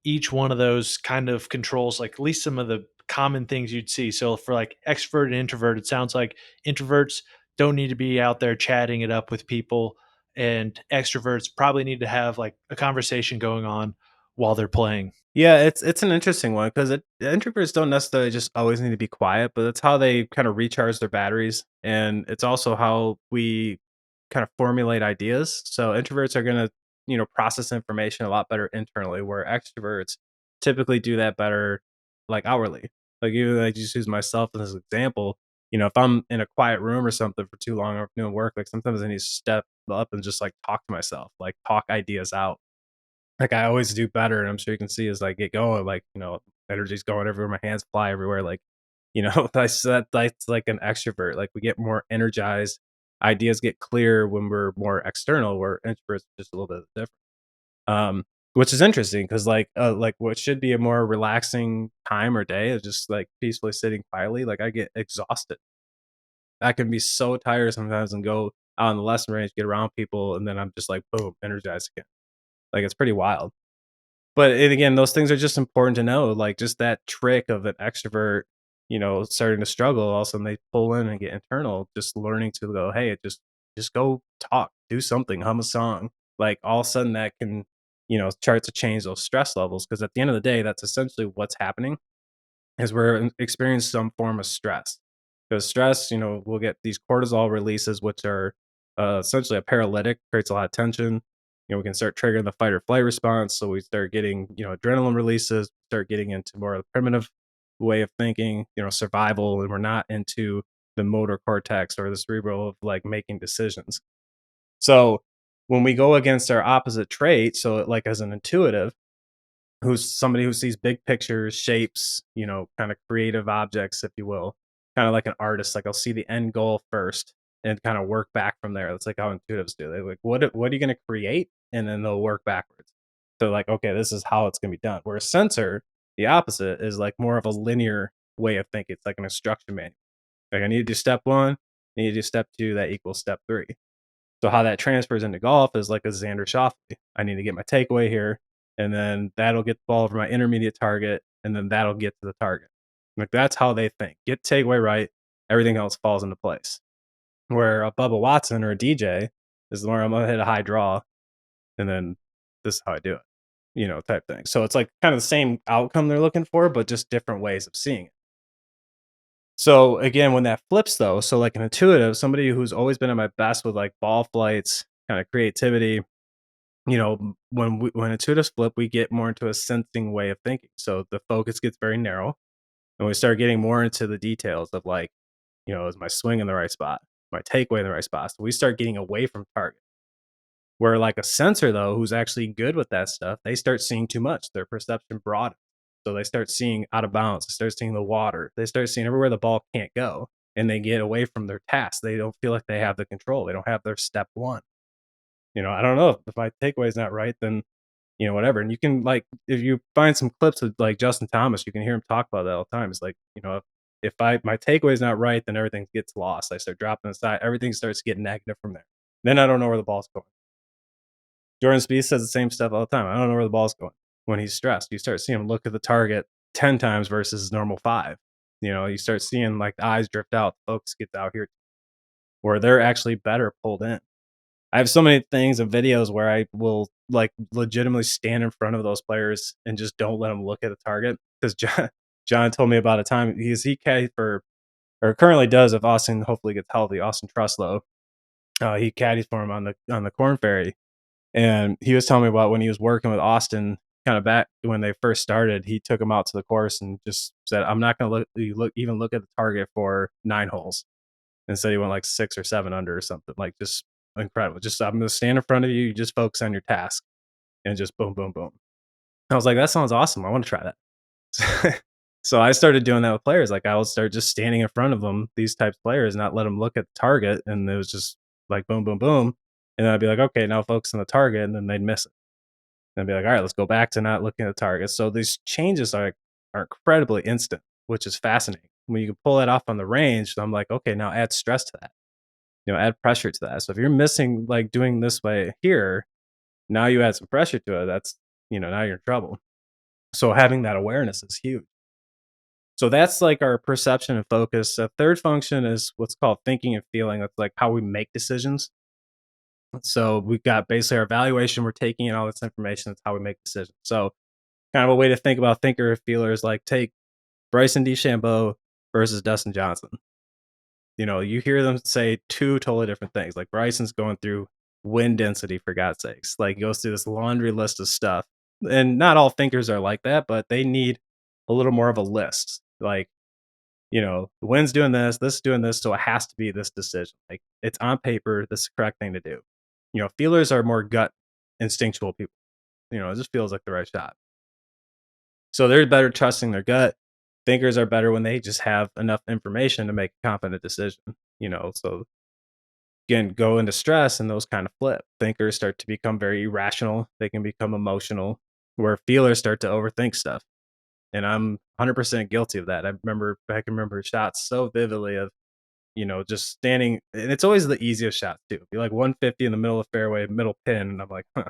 each one of those kind of controls, like at least some of the common things you'd see. So for like extrovert and introvert, it sounds like introverts don't need to be out there chatting it up with people, and extroverts probably need to have like a conversation going on while they're playing. Yeah, it's an interesting one because introverts don't necessarily just always need to be quiet, but it's how they kind of recharge their batteries, and it's also how we kind of formulate ideas. So introverts are gonna process information a lot better internally, where extroverts typically do that better like outwardly. Like just use myself as an example. If I'm in a quiet room or something for too long or doing work, like sometimes I need to step up and just like talk to myself, like talk ideas out like, I always do better, and I'm sure you can see as I get going, like, energy's going everywhere, my hands fly everywhere, like, that's like an extrovert, like, we get more energized, ideas get clear when we're more external, where introverts are just a little bit different. Um, which is interesting because like, what should be a more relaxing time or day is just, like, peacefully sitting quietly, like, I get exhausted. I can be so tired sometimes and go out on the lesson range, get around people, and then I'm just like, boom, energized again. Like, it's pretty wild. But and again, those things are just important to know, like, just that trick of an extrovert, starting to struggle, all of a sudden they pull in and get internal, just learning to go, "Hey, just go talk, do something, hum a song." Like, all of a sudden that can, start to change those stress levels because at the end of the day, that's essentially what's happening is we're experiencing some form of stress. Because stress, we'll get these cortisol releases, which are essentially a paralytic, creates a lot of tension. We can start triggering the fight or flight response. So we start getting, adrenaline releases, start getting into more of the primitive way of thinking, survival, and we're not into the motor cortex or the cerebral of like making decisions. So when we go against our opposite trait, so like as an intuitive, who's somebody who sees big pictures, shapes, kind of creative objects, if you will, kind of like an artist. Like I'll see the end goal first and kind of work back from there. That's like how intuitives do. They're like, what are you going to create? And then they'll work backwards. So like, okay, this is how it's going to be done. Where a sensor, the opposite, is like more of a linear way of thinking. It's like an instruction manual. Like I need to do step one, I need to do step two, that equals step three. So how that transfers into golf is like a Xander Schauffele. I need to get my takeaway here, and then that'll get the ball over my intermediate target, and then that'll get to the target. Like that's how they think. Get takeaway right, everything else falls into place. Where a Bubba Watson or a DJ is where I'm gonna hit a high draw, and then this is how I do it, type thing. So it's like kind of the same outcome they're looking for, but just different ways of seeing it. So again, when that flips though, so like an intuitive, somebody who's always been at my best with like ball flights, kind of creativity, when intuitives flip, we get more into a sensing way of thinking. So the focus gets very narrow, and we start getting more into the details of like, is my swing in the right spot, my takeaway in the right spot. So we start getting away from target. Where like a sensor though, who's actually good with that stuff, they start seeing too much. Their perception broadens. So they start seeing out of bounds. They start seeing the water. They start seeing everywhere the ball can't go, and they get away from their task. They don't feel like they have the control. They don't have their step one. I don't know if my takeaway is not right, then whatever. And you can like if you find some clips of like Justin Thomas, you can hear him talk about that all the time. It's like if I my takeaway is not right, then everything gets lost. I start dropping aside. Everything starts to get negative from there. Then I don't know where the ball's going. Jordan Spieth says the same stuff all the time. I don't know where the ball's going when he's stressed. You start seeing him look at the target 10 times versus his normal five. You start seeing like the eyes drift out, the focus gets out here where they're actually better pulled in. I have so many things and videos where I will like legitimately stand in front of those players and just don't let them look at the target. Because John told me about a time he caddied for or currently does if Austin hopefully gets healthy. Austin Truslow, he caddies for him on the Corn Ferry, and he was telling me about when he was working with Austin, kind of back when they first started. He took him out to the course and just said, "I'm not going to look at the target for 9 holes." Instead, he went like 6 or 7 under or something. Like just incredible. Just I'm going to stand in front of you. You just focus on your task and just boom, boom, boom. I was like, "That sounds awesome. I wanna try that." So I started doing that with players. Like, I will start just standing in front of them, these types of players, not let them look at the target, and it was just like boom, boom, boom, and then I'd be like, "Okay, now focus on the target," and then they'd miss it. And I'd be like, "Alright, let's go back to not looking at the target." So these changes are incredibly instant, which is fascinating. When you can pull that off on the range, I'm like, "Okay, now add stress to that." Add pressure to that. So if you're missing, like, doing this way here, now you add some pressure to it, that's now you're in trouble. So having that awareness is huge. So that's like our perception and focus. A third function is what's called thinking and feeling. That's like how we make decisions. So we've got basically our evaluation, we're taking in all this information, that's how we make decisions. So kind of a way to think about thinker or feeler is like take Bryson DeChambeau versus Dustin Johnson. You hear them say two totally different things. Like Bryson's going through wind density for God's sakes. Like he goes through this laundry list of stuff. And not all thinkers are like that, but they need a little more of a list. Like, the wind's doing this is doing this, so it has to be this decision. Like it's on paper, this is the correct thing to do. Feelers are more gut instinctual people. It just feels like the right shot. So they're better trusting their gut. Thinkers are better when they just have enough information to make a confident decision. So again, go into stress and those kind of flip. Thinkers start to become very irrational. They can become emotional, where feelers start to overthink stuff. And I'm 100% guilty of that. I can remember shots so vividly of, just standing, and it's always the easiest shot too. Be like 150 in the middle of the fairway, middle pin, and I'm like, huh,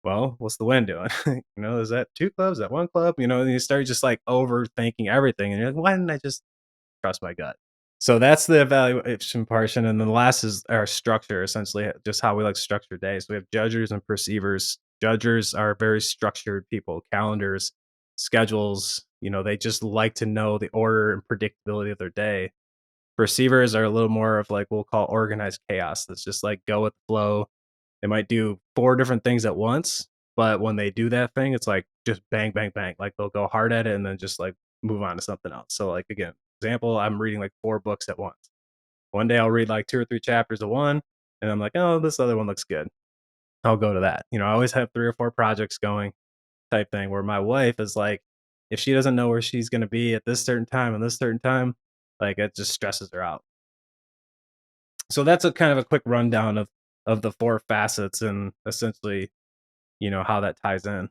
well, what's the wind doing? Is that two clubs? Is that one club? And you start just like overthinking everything, and you're like, why didn't I just trust my gut? So that's the evaluation portion, and then the last is our structure, essentially just how we like structure days. We have judgers and perceivers. Judgers are very structured people, calendars, schedules. They just like to know the order and predictability of their day. Perceivers are a little more of like we'll call organized chaos. That's just like go with the flow. They might do four different things at once, but when they do that thing, it's like just bang, bang, bang. Like they'll go hard at it and then just like move on to something else. So like again, example, I'm reading like four books at once. One day I'll read like two or three chapters of one, and I'm like, oh, this other one looks good. I'll go to that. I always have three or four projects going type thing where my wife is like, if she doesn't know where she's going to be at this certain time and this certain time, like it just stresses her out. So that's a kind of a quick rundown of the four facets and essentially, how that ties in.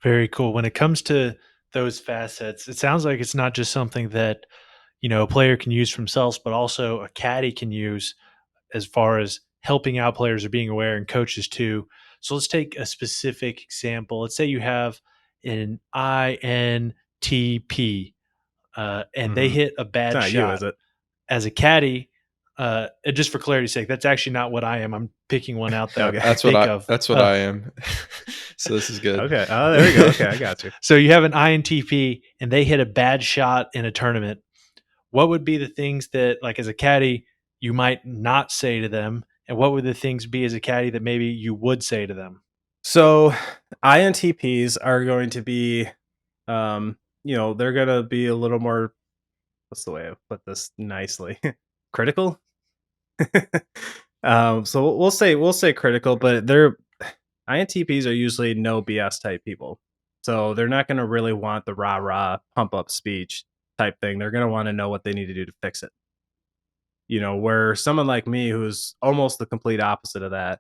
Very cool. When it comes to those facets, it sounds like it's not just something that, a player can use for themselves, but also a caddy can use as far as helping out players or being aware and coaches too. So let's take a specific example. Let's say you have an INTP and they Mm-hmm. hit a It's bad not you, shot. is it? As a caddy, and just for clarity's sake, that's actually not what I am. I'm picking one out that I Okay. can think of. That's what I am. So this is good. Okay. Oh, there we go. Okay, I got you. So you have an INTP and they hit a bad shot in a tournament. What would be the things that, like as a caddy, you might not say to them? And what would the things be as a caddy that maybe you would say to them? So INTPs are going to be, they're going to be a little more, what's the way I put this nicely? Critical. So we'll say critical, but they're INTPs are usually no BS type people. So they're not going to really want the rah rah pump up speech type thing. They're going to want to know what they need to do to fix it. Where someone like me, who's almost the complete opposite of that,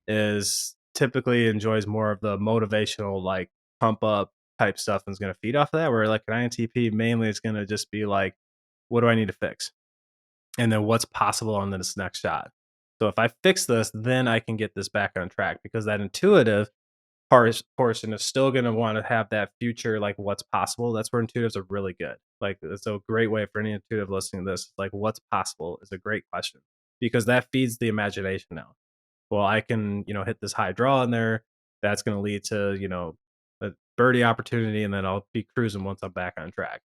is typically enjoys more of the motivational, like pump up type stuff and is going to feed off of that. Where like an INTP mainly is going to just be like, what do I need to fix? And then what's possible on this next shot. So if I fix this, then I can get this back on track because that intuitive portion is still going to want to have that future, like what's possible. That's where intuitives are really good. Like it's a great way for any intuitive listening to this. Like what's possible is a great question because that feeds the imagination now. Well, I can, hit this high draw in there. That's going to lead to, a birdie opportunity, and then I'll be cruising once I'm back on track.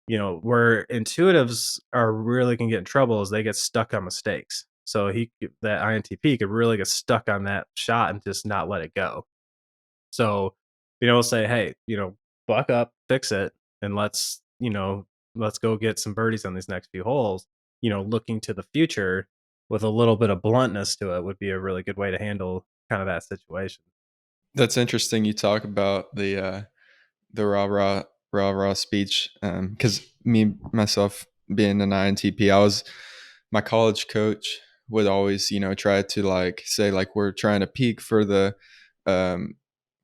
Where intuitives are really can get in trouble is they get stuck on mistakes. So that INTP could really get stuck on that shot and just not let it go. So, we'll say, hey, buck up, fix it, and let's go get some birdies on these next few holes. Looking to the future with a little bit of bluntness to it would be a really good way to handle kind of that situation. That's interesting. You talk about the rah rah speech, because me myself being an INTP, I was my college coach would always try to like say like we're trying to peak for the um,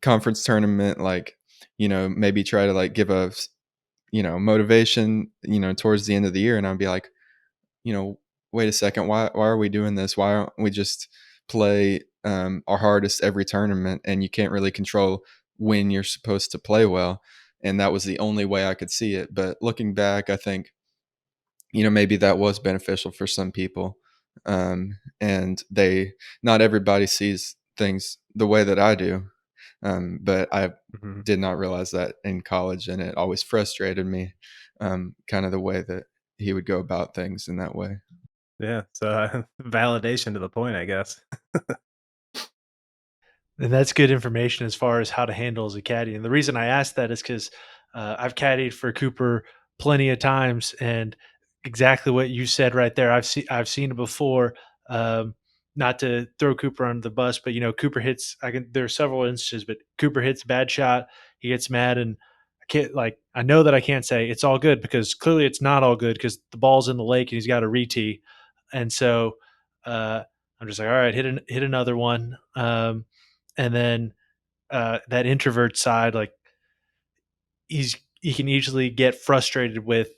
conference tournament, like maybe try to like give a motivation towards the end of the year, and I'd be like, you know, wait a second, why are we doing this? Why don't we just play our hardest every tournament? And you can't really control when you're supposed to play well. And that was the only way I could see it. But looking back, I think maybe that was beneficial for some people, and they not everybody sees things the way that I do. But I Mhm. did not realize that in college, and it always frustrated me, kind of the way that he would go about things in that way. Yeah, so, validation to the point, I guess. And that's good information as far as how to handle as a caddy. And the reason I asked that is because I've caddied for Cooper plenty of times, and exactly what you said right there. I've seen it before. Um, not to throw Cooper under the bus, but Cooper hits. I can. There are several instances, but Cooper hits a bad shot. He gets mad, and I can't like. I know that I can't say it's all good because clearly it's not all good because the ball's in the lake and he's got a re-tee, and so I'm just like, all right, hit another one. And then that introvert side, like he can easily get frustrated with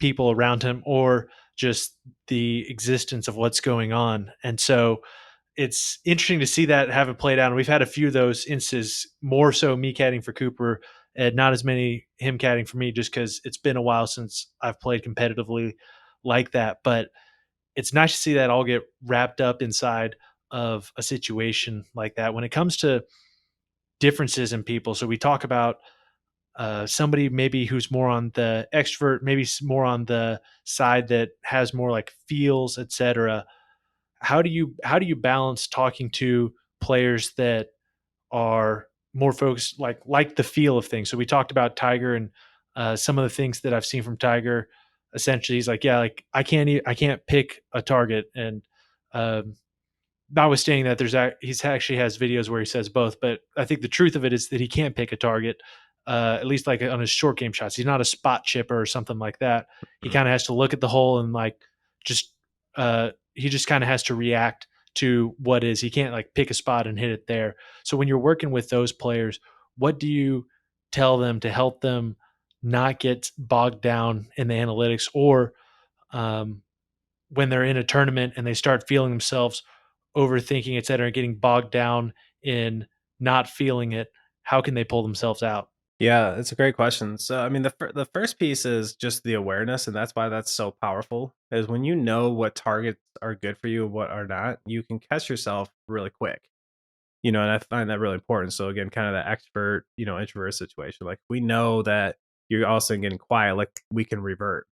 people around him or just the existence of what's going on, and so it's interesting to see that have it played out. And we've had a few of those instances, more so me caddying for Cooper and not as many him caddying for me, just because it's been a while since I've played competitively like that. But it's nice to see that all get wrapped up inside of a situation like that. When it comes to differences in people. So we talk about somebody maybe who's more on the extrovert, maybe more on the side that has more like feels, etc. How do you balance talking to players that are more focused, like the feel of things? So we talked about Tiger and some of the things that I've seen from Tiger. Essentially, he's like, yeah, like I can't pick a target, and um, notwithstanding that he's actually has videos where he says both, but I think the truth of it is that he can't pick a target, at least like on his short game shots. He's not a spot chipper or something like that. He Mhm. kind of has to look at the hole and like just he just kind of has to react to what is. He can't like pick a spot and hit it there. So when you're working with those players, what do you tell them to help them not get bogged down in the analytics, or um, when they're in a tournament and they start feeling themselves overthinking, et cetera, getting bogged down in not feeling it, how can they pull themselves out? Yeah, it's a great question. So, I mean, the first piece is just the awareness, and that's why that's so powerful. Is when you know what targets are good for you and what are not, you can catch yourself really quick. And I find that really important. So again, kind of the extrovert, introvert situation. Like we know that you're also getting quiet, like we can revert.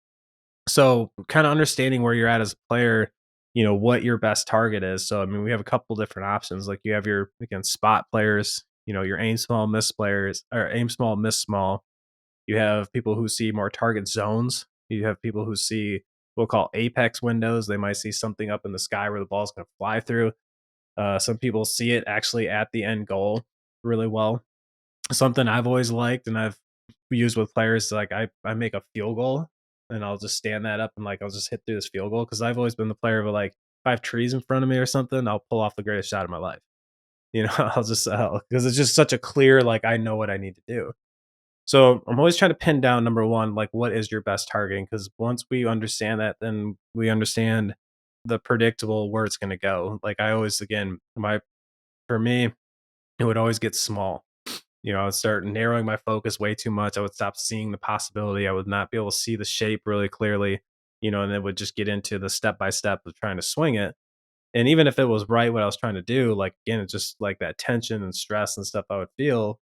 So kind of understanding where you're at as a player, what your best target is. So I mean, we have a couple different options. Like you have your again spot players, your aim small, miss players, or aim small, miss small. You have people who see more target zones. You have people who see what we'll call apex windows. They might see something up in the sky where the ball's going to fly through. Some people see it actually at the end goal really well. Something I've always liked and I've used with players, like I make a field goal and I'll just stand that up and like I'll just hit through this field goal because I've always been the player of like if I have trees in front of me or something, I'll pull off the greatest shot of my life. I'll just because it's just such a clear like I know what I need to do. So I'm always trying to pin down number one, like what is your best targeting? Because once we understand that, then we understand the predictable where it's going to go. Like I always, again, my for me, it would always get small. I would start narrowing my focus way too much. I would stop seeing the possibility. I would not be able to see the shape really clearly, and then would just get into the step by step of trying to swing it. And even if it was right what I was trying to do, like again, it's just like that tension and stress and stuff I would feel,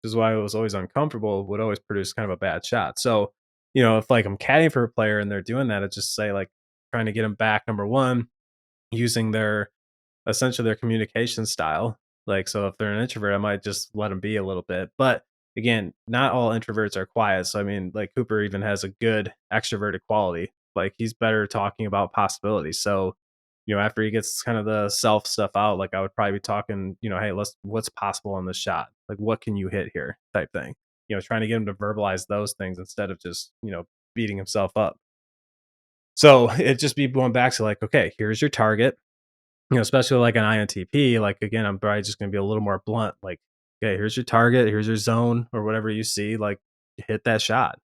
which is why it was always uncomfortable, would always produce kind of a bad shot. So, if like I'm caddying for a player and they're doing that, it's just say like trying to get them back, number one, using their essentially their communication style. Like, so if they're an introvert, I might just let them be a little bit. But again, not all introverts are quiet. So, I mean, like Cooper even has a good extroverted quality. Like, he's better talking about possibilities. So, after he gets kind of the self stuff out, like I would probably be talking, hey, what's possible on this shot? Like, what can you hit here? Type thing. Trying to get him to verbalize those things instead of just, beating himself up. So it just be going back to like, okay, here's your target. Especially like an INTP, like again, I'm probably just gonna be a little more blunt. Like, okay, here's your target, here's your zone, or whatever you see, like hit that shot.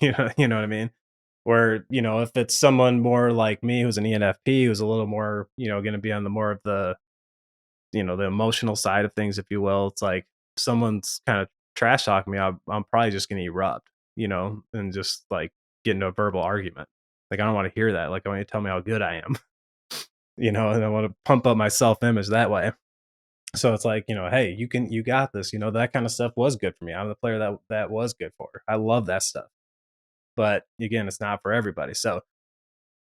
You know what I mean? Where, if it's someone more like me who's an ENFP, who's a little more, gonna be on the more of the, the emotional side of things, if you will. It's like someone's kind of trash talking me, I'm probably just gonna erupt, and just like get into a verbal argument. Like I don't want to hear that. Like I want you to tell me how good I am. And I want to pump up my self image that way. So it's like, hey, you got this. That kind of stuff was good for me. I'm the player that was good for. I love that stuff. But again, it's not for everybody. So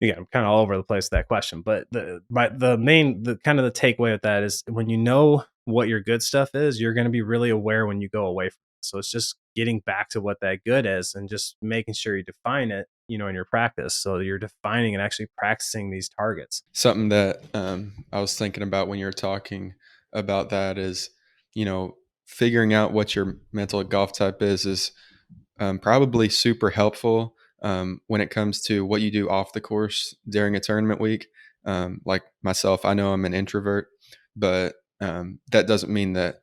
again, I'm kind of all over the place with that question. But the kind of the takeaway with that is when you know what your good stuff is, you're going to be really aware when you go away from it. So it's just getting back to what that good is and just making sure you define it, in your practice. So you're defining and actually practicing these targets. Something that I was thinking about when you were talking about that is, figuring out what your mental golf type is probably super helpful when it comes to what you do off the course during a tournament week. Like myself, I know I'm an introvert, but that doesn't mean that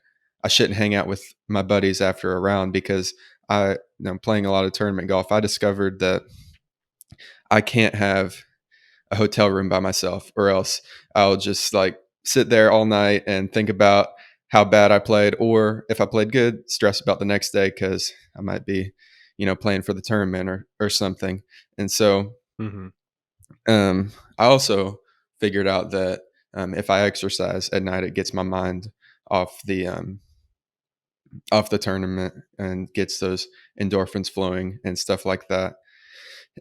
I shouldn't hang out with my buddies after a round because playing a lot of tournament golf. I discovered that I can't have a hotel room by myself, or else I'll just like sit there all night and think about how bad I played, or if I played good, stress about the next day because I might be, playing for the tournament or something. And so Hmm. I also figured out that if I exercise at night, it gets my mind off the tournament and gets those endorphins flowing and stuff like that.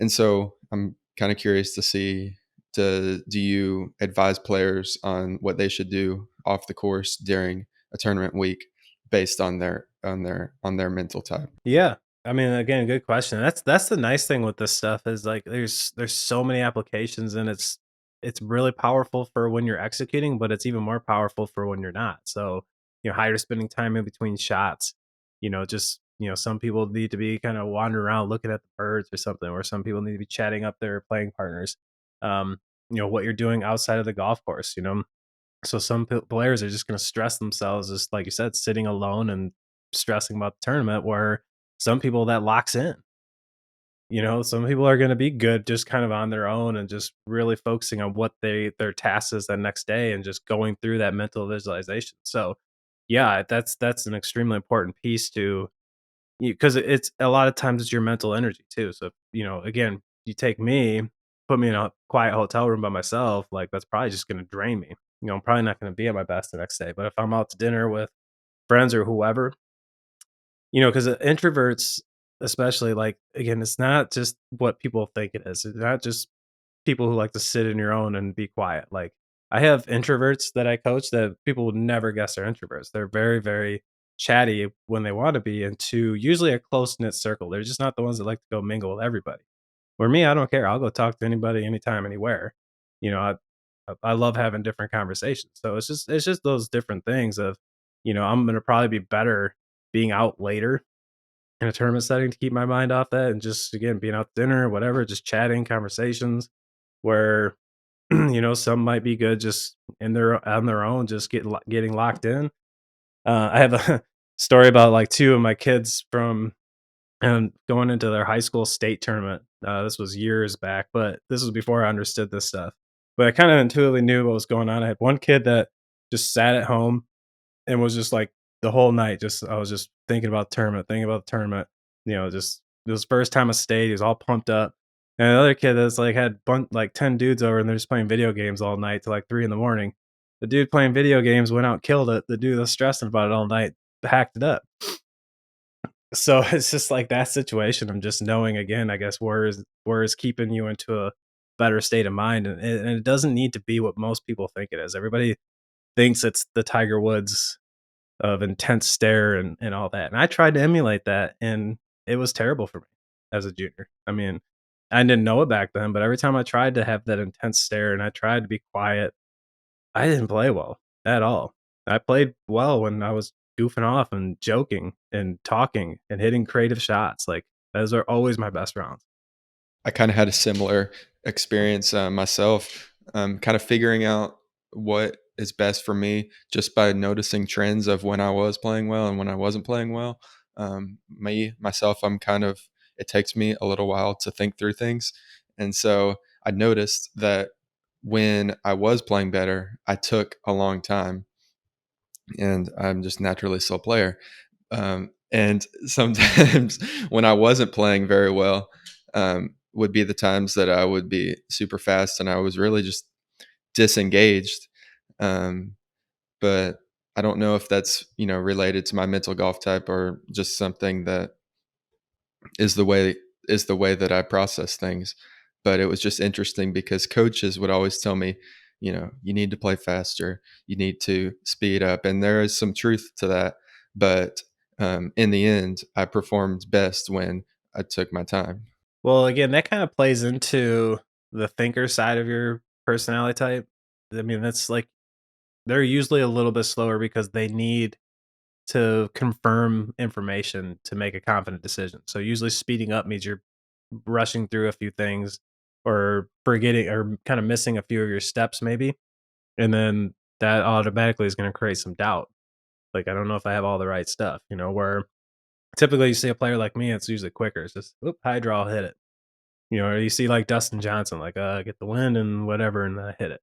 And so I'm kind of curious to see, do you advise players on what they should do off the course during a tournament week based on their mental type? Yeah. I mean, again, good question. That's the nice thing with this stuff is like there's so many applications and it's really powerful for when you're executing, but it's even more powerful for when you're not. So, how you're spending time in between shots, just some people need to be kind of wandering around looking at the birds or something, or some people need to be chatting up their playing partners. What you're doing outside of the golf course, so some players are just going to stress themselves, just like you said, sitting alone and stressing about the tournament. Where some people that locks in, some people are going to be good just kind of on their own and just really focusing on what their task is the next day and just going through that mental visualization. So, yeah, that's an extremely important piece to because it's a lot of times it's your mental energy too. So, again, you take me, put me in a quiet hotel room by myself, like that's probably just going to drain me. I'm probably not going to be at my best the next day. But if I'm out to dinner with friends or whoever, because introverts, especially, like again, it's not just what people think it is. It's not just people who like to sit in your own and be quiet. Like I have introverts that I coach that people would never guess are introverts. They're very, very chatty when they want to be into usually a close knit circle. They're just not the ones that like to go mingle with everybody. Where me, I don't care. I'll go talk to anybody, anytime, anywhere. You know, I love having different conversations. So it's just those different things of, I'm gonna probably be better being out later in a tournament setting to keep my mind off that and just again being out to dinner, whatever, just chatting conversations where some might be good just in their on their own, just getting locked in. I have a story about like two of my kids from going into their high school state tournament. This was years back, but this was before I understood this stuff. But I kind of intuitively knew what was going on. I had one kid that just sat at home and was just like the whole night, just I was just thinking about the tournament, thinking about the tournament. Just it was the first time I stayed. He was all pumped up. And another kid that's like had like 10 dudes over and they're just playing video games all night till like 3 in the morning. The dude playing video games went out and killed it. The dude that was stressing about it all night hacked it up. So it's just like that situation. I'm just knowing again, I guess, where is keeping you into a better state of mind. And it doesn't need to be what most people think it is. Everybody thinks it's the Tiger Woods of intense stare and all that. And I tried to emulate that and it was terrible for me as a junior. I mean, I didn't know it back then, but every time I tried to have that intense stare and I tried to be quiet, I didn't play well at all. I played well when I was goofing off and joking and talking and hitting creative shots. Like, those are always my best rounds. I kind of had a similar experience myself, kind of figuring out what is best for me just by noticing trends of when I was playing well and when I wasn't playing well. Myself, I'm kind of, it takes me a little while to think through things. And so I noticed that when I was playing better, I took a long time, and I'm just naturally a slow player. And sometimes when I wasn't playing very well, would be the times that I would be super fast and I was really just disengaged. Um, but I don't know if that's, related to my mental golf type or just something that is the way is the way that I process things. But it was just interesting because coaches would always tell me, you need to play faster, you need to speed up, and there is some truth to that. But in the end, I performed best when I took my time. Well, again, that kind of plays into the thinker side of your personality type. I mean, that's like they're usually a little bit slower because they need to confirm information to make a confident decision. So usually speeding up means you're rushing through a few things or forgetting or kind of missing a few of your steps maybe. And then that automatically is going to create some doubt. Like, I don't know if I have all the right stuff, where typically you see a player like me, it's usually quicker. It's just, whoop, high draw, hit it. Or you see like Dustin Johnson, like, get the wind and whatever, and then I hit it.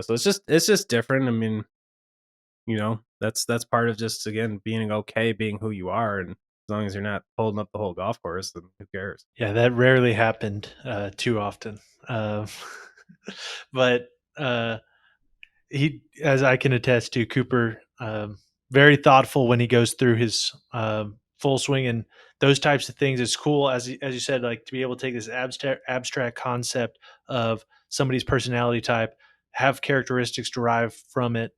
So it's just different. I mean, that's part of just, again, being okay, being who you are, and as long as you're not holding up the whole golf course, then who cares? Yeah, that rarely happened too often. Uh, but he, as I can attest to, Cooper, very thoughtful when he goes through his full swing and those types of things. It's cool, as you said, like to be able to take this abstract concept of somebody's personality type, have characteristics derived from it,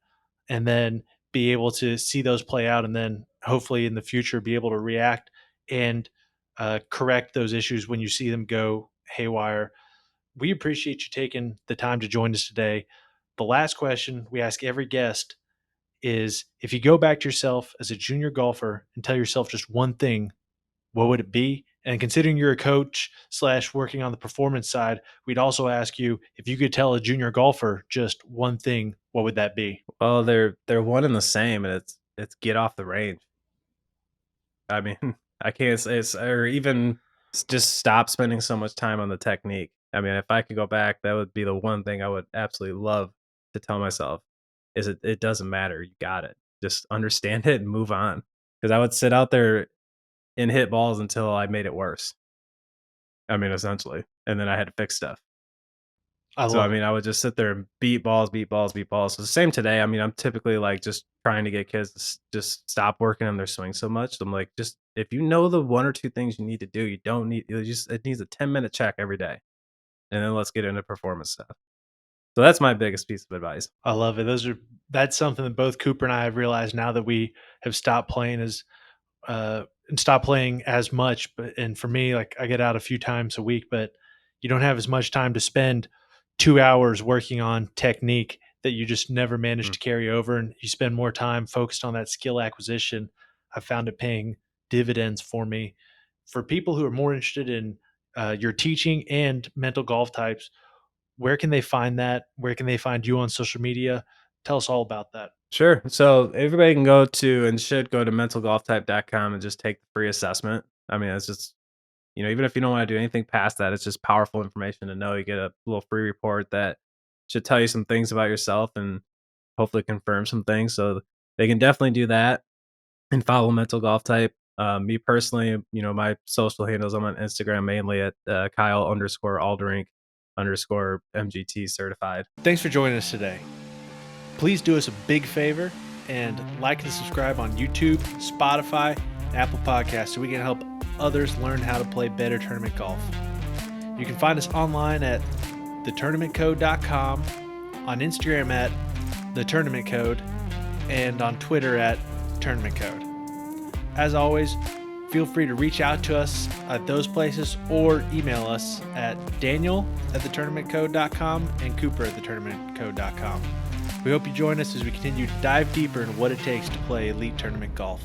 and then be able to see those play out, and then hopefully in the future be able to react and correct those issues when you see them go haywire. We appreciate you taking the time to join us today. The last question we ask every guest is, if you go back to yourself as a junior golfer and tell yourself just one thing, what would it be? And considering you're a coach slash working on the performance side, we'd also ask you, if you could tell a junior golfer just one thing, what would that be? Well, they're one and the same, and it's get off the range. I mean, I can't say it's, or even just stop spending so much time on the technique. I mean, if I could go back, that would be the one thing I would absolutely love to tell myself is it doesn't matter. You got it. Just understand it and move on. Because I would sit out there and hit balls until I made it worse. I mean, essentially. And then I had to fix stuff. I So, I love mean, it. I would just sit there and beat balls, beat balls, beat balls. So the same today. I mean, I'm typically like just trying to get kids to just stop working on their swing so much. I'm like, just if you know the one or two things you need to do, you don't need it needs a 10-minute check every day. And then let's get into performance stuff. So that's my biggest piece of advice. I love it. That's something that both Cooper and I have realized now that we have stopped playing and stop playing as much. But and for me, like I get out a few times a week, but you don't have as much time to spend 2 hours working on technique that you just never manage Mm. to carry over, and you spend more time focused on that skill acquisition. I found it paying dividends for me. For people who are more interested in your teaching and mental golf types, where can they find that? Where can they find you on social media? Tell us all about that. Sure. So everybody can go to and should go to mentalgolftype.com and just take the free assessment. I mean, it's just, even if you don't want to do anything past that, it's just powerful information to know. You get a little free report that should tell you some things about yourself and hopefully confirm some things. So they can definitely do that and follow Mental Golf Type. Me personally, my social handles, I'm on Instagram mainly at Kyle_Alderink_MGT certified. Thanks for joining us today. Please do us a big favor and like and subscribe on YouTube, Spotify, and Apple Podcasts so we can help others learn how to play better tournament golf. You can find us online at thetournamentcode.com, on Instagram at thetournamentcode, and on Twitter at tournamentcode. As always, Feel free to reach out to us at those places or email us at daniel@thetournamentcode.com and cooper@thetournamentcode.com. We hope you join us as we continue to dive deeper into what it takes to play elite tournament golf.